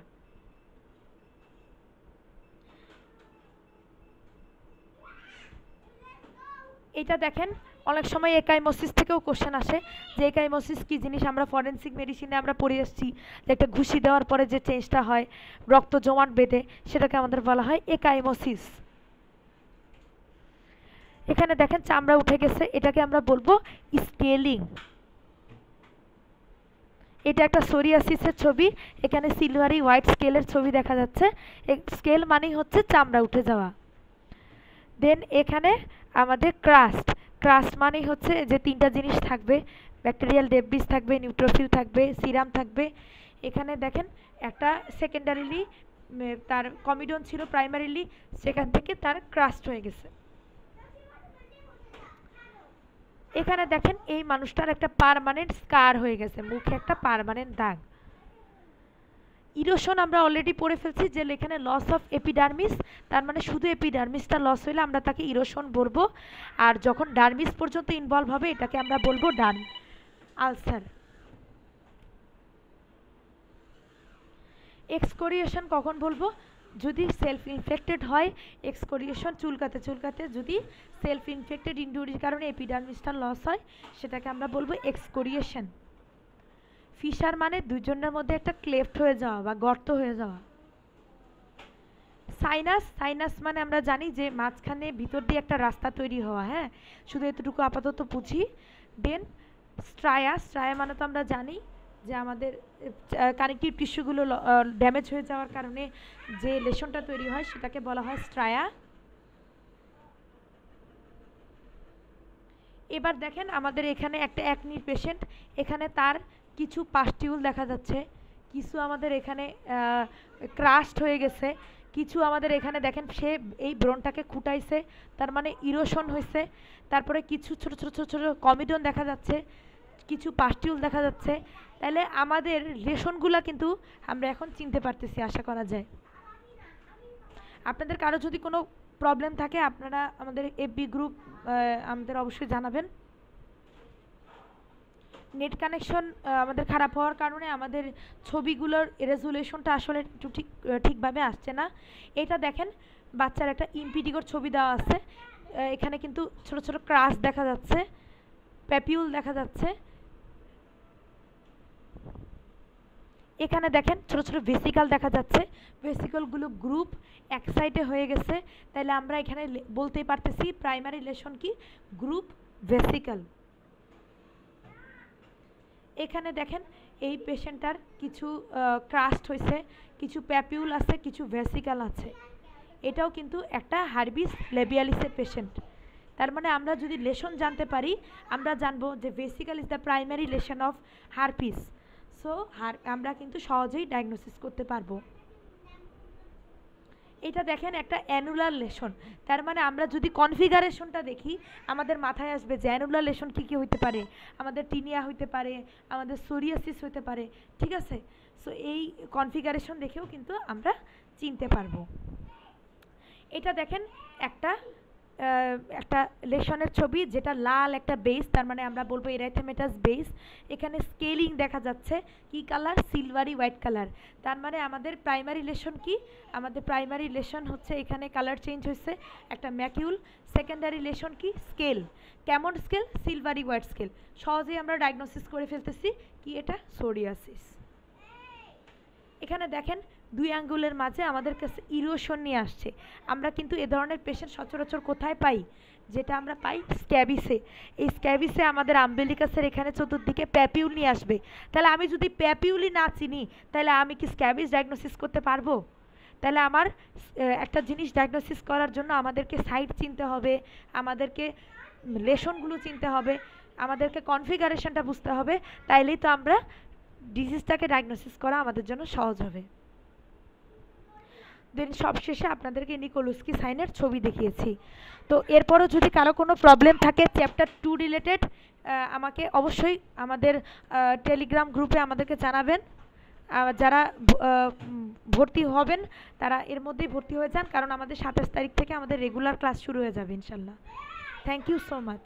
এটা দেখেন অনেক সময় একাইমোসিস থেকেও কোশ্চেন আসে যে একাইমোসিস কি জিনিস। আমরা ফরেনসিক মেডিসিনে আমরা পড়ে এসেছি যে একটা ঘুষি দেওয়ার পরে যে চেঞ্জটা হয়, রক্ত জমাট বেঁধে, সেটাকে আমাদের বলা হয় একাইমোসিস। এখানে দেখেন চামড়া উঠে গেছে, এটাকে আমরা বলবো স্কেলিং। এটা একটা সোরিয়াসিসের ছবি, এখানে সিলভারি হোয়াইট স্কেলের ছবি দেখা যাচ্ছে। স্কেল মানেই হচ্ছে চামড়া উঠে যাওয়া। দেন এখানে আমাদের ক্রাস্ট, ক্রাস্ট মানেই হচ্ছে যে তিনটা জিনিস থাকবে, ব্যাকটেরিয়াল ডেব্রিস থাকবে, নিউট্রোফিল থাকবে, সিরাম থাকবে। এখানে দেখেন একটা সেকেন্ডারিলি তার কমিডন ছিল প্রাইমারিলি, সেখান থেকে তার ক্রাস্ট হয়ে গেছে। এখানে দেখেন এই মানুষটার একটা পার্মানেন্ট স্কার হয়ে গেছে, মুখে একটা পার্মানেন্ট দাগ। ইরোশন আমরা অলরেডি পড়ে ফেলছি, যে এখানে লস অফ এপিডার্মিস, তার মানে শুধু এপিডার্মিসটা লস হইলে আমরা তাকে ইরোশন বলবো, আর যখন ডার্মিস পর্যন্ত ইনভলভ হবে এটাকে আমরা বলবো আলসার। এক্সকোরিয়েশন কখন বলবো? যদি সেলফ ইনফেক্টেড হয়, এক্সকোরিয়েশন চুলকাতে চুলকাতে যদি সেলফ ইনফেক্টেড ইনজুরির কারণে এপিডার্মিসটা লস হয় সেটাকে আমরা বলবো এক্সকোরিয়েশন। ফিশার মানে দুজনের মধ্যে একটা ক্লেফট হয়ে যাওয়া বা গর্ত হয়ে যাওয়া। সাইনাস, সাইনাস মানে আমরা জানি যে মাঝখানে ভিতর দিয়ে একটা রাস্তা তৈরি হওয়া। হ্যাঁ, শুধু এতটুকু আপাতত বুঝি। দেন স্ট্রায়া, স্ট্রায়া মানে তো আমরা জানি যে আমাদের কানেকটিভ টিস্যুগুলো ড্যামেজ হয়ে যাওয়ার কারণে যে লেশনটা তৈরি হয় সেটাকে বলা হয় স্ট্রায়া। এবার দেখেন আমাদের এখানে একটা একনির পেশেন্ট, এখানে তার কিছু পাস্টিউল দেখা যাচ্ছে, কিছু আমাদের এখানে ক্রাস্ট হয়ে গেছে, কিছু আমাদের এখানে দেখেন সে এই ব্রনটাকে খুঁটাইছে, তার মানে ইরোশন হয়েছে। তারপরে কিছু ছোট ছোট ছোট ছোট কমিডন দেখা যাচ্ছে, কিছু পাস্টিউল দেখা যাচ্ছে। তাহলে আমাদের লেশনগুলা কিন্তু আমরা এখন চিনতে পারতেছি, আশা করা যায়। আপনাদের কারো যদি কোনো প্রবলেম থাকে আপনারা আমাদের এফবি গ্রুপ আমাদের অবশ্যই জানাবেন। নেট কানেকশন আমাদের খারাপ হওয়ার কারণে আমাদের ছবিগুলোর রেজুলেশনটা আসলে একটু ঠিকভাবে আসছে না। এটা দেখেন বাচ্চার একটা ইমপিডিগোর ছবি দেওয়া আছে, এখানে কিন্তু ছোট ছোট ক্রাস দেখা যাচ্ছে, প্যাপিউল দেখা যাচ্ছে, এখানে দেখেন ছোট ছোট ভেসিকল দেখা যাচ্ছে, ভেসিকলগুলো গ্রুপ এক সাইডে হয়ে গেছে, তাহলে আমরা এখানে বলতেই পারতেছি প্রাইমারি লেশন কি গ্রুপ ভেসিকল। এখানে দেখেন এই পেশেন্টটার কিছু ক্রাস্ট হয়েছে, কিছু প্যাপিউল আছে, কিছু ভেসিকল আছে, এটাও কিন্তু একটা হার্বিস লেবিয়ালিসের পেশেন্ট। তার মানে আমরা যদি লেশন জানতে পারি আমরা জানবো যে vesicle is the primary lesion of herpes, so আমরা কিন্তু সহজেই ডায়াগনোসিস করতে পারবো। এটা দেখেন একটা অ্যানুলার লেশন, তার মানে আমরা যদি কনফিগারেশনটা দেখি আমাদের মাথায় আসবে যে অ্যানুলার লেশন কী কী হইতে পারে, আমাদের টিনিয়া হইতে পারে, আমাদের সোরিয়াসিস হইতে পারে, ঠিক আছে। সো এই কনফিগারেশন দেখেও কিন্তু আমরা চিনতে পারবো। এটা দেখেন একটা একটা লেশনের ছবি, যেটা লাল একটা বেস, তার মানে আমরা বলবো এরাইথেমেটাস বেস। এখানে স্কেলিং দেখা যাচ্ছে, কি কালার, সিলভারি হোয়াইট কালার, তার মানে আমাদের প্রাইমারি লেশন কি, আমাদের প্রাইমারি লেশন হচ্ছে এখানে কালার চেঞ্জ হয়েছে একটা ম্যাকিউল। সেকেন্ডারি লেশন কি, স্কেল, কেমন স্কেল, সিলভারি হোয়াইট স্কেল, সহজেই আমরা ডায়াগনোসিস করে ফেলতেছি কি এটা সোরিয়াসিস। এখানে দেখেন দুই আঙ্গুলের মাঝে আমাদের কাছে ইরোশন নিয়ে আসছে, আমরা কিন্তু এ ধরনের পেশেন্ট সচরাচর কোথায় পাই, যেটা আমরা পাই স্ক্যাবিসে। এই স্ক্যাবিসে আমাদের আম্বেলিকাসের এখানে চতুর্দিকে প্যাপিউল নিয়ে আসবে, তাহলে আমি যদি প্যাপিউলই না চিনি তাহলে আমি কি স্ক্যাবিস ডায়াগনোসিস করতে পারবো? তাহলে আমার একটা জিনিস ডায়াগনোসিস করার জন্য আমাদেরকে সাইট চিনতে হবে, আমাদেরকে লেশনগুলো চিনতে হবে, আমাদেরকে কনফিগারেশনটা বুঝতে হবে, তাইলেই তো আমরা ডিজিজটাকে ডায়াগনোসিস করা আমাদের জন্য সহজ হবে। দেন সবশেষে আপনাদেরকে নিকোলস্কি সাইনের ছবি দেখিয়েছি। তো এরপরও যদি কারো কোনো প্রবলেম থাকে চ্যাপ্টার 2 রিলেটেড আমাকে অবশ্যই আমাদের টেলিগ্রাম গ্রুপে আমাদেরকে জানাবেন। যারা ভর্তি হবেন তারা এর মধ্যেই ভর্তি হয়ে যান, কারণ আমাদের 27 তারিখ থেকে আমাদের রেগুলার ক্লাস শুরু হয়ে যাবে ইনশাল্লাহ। Thank you so much.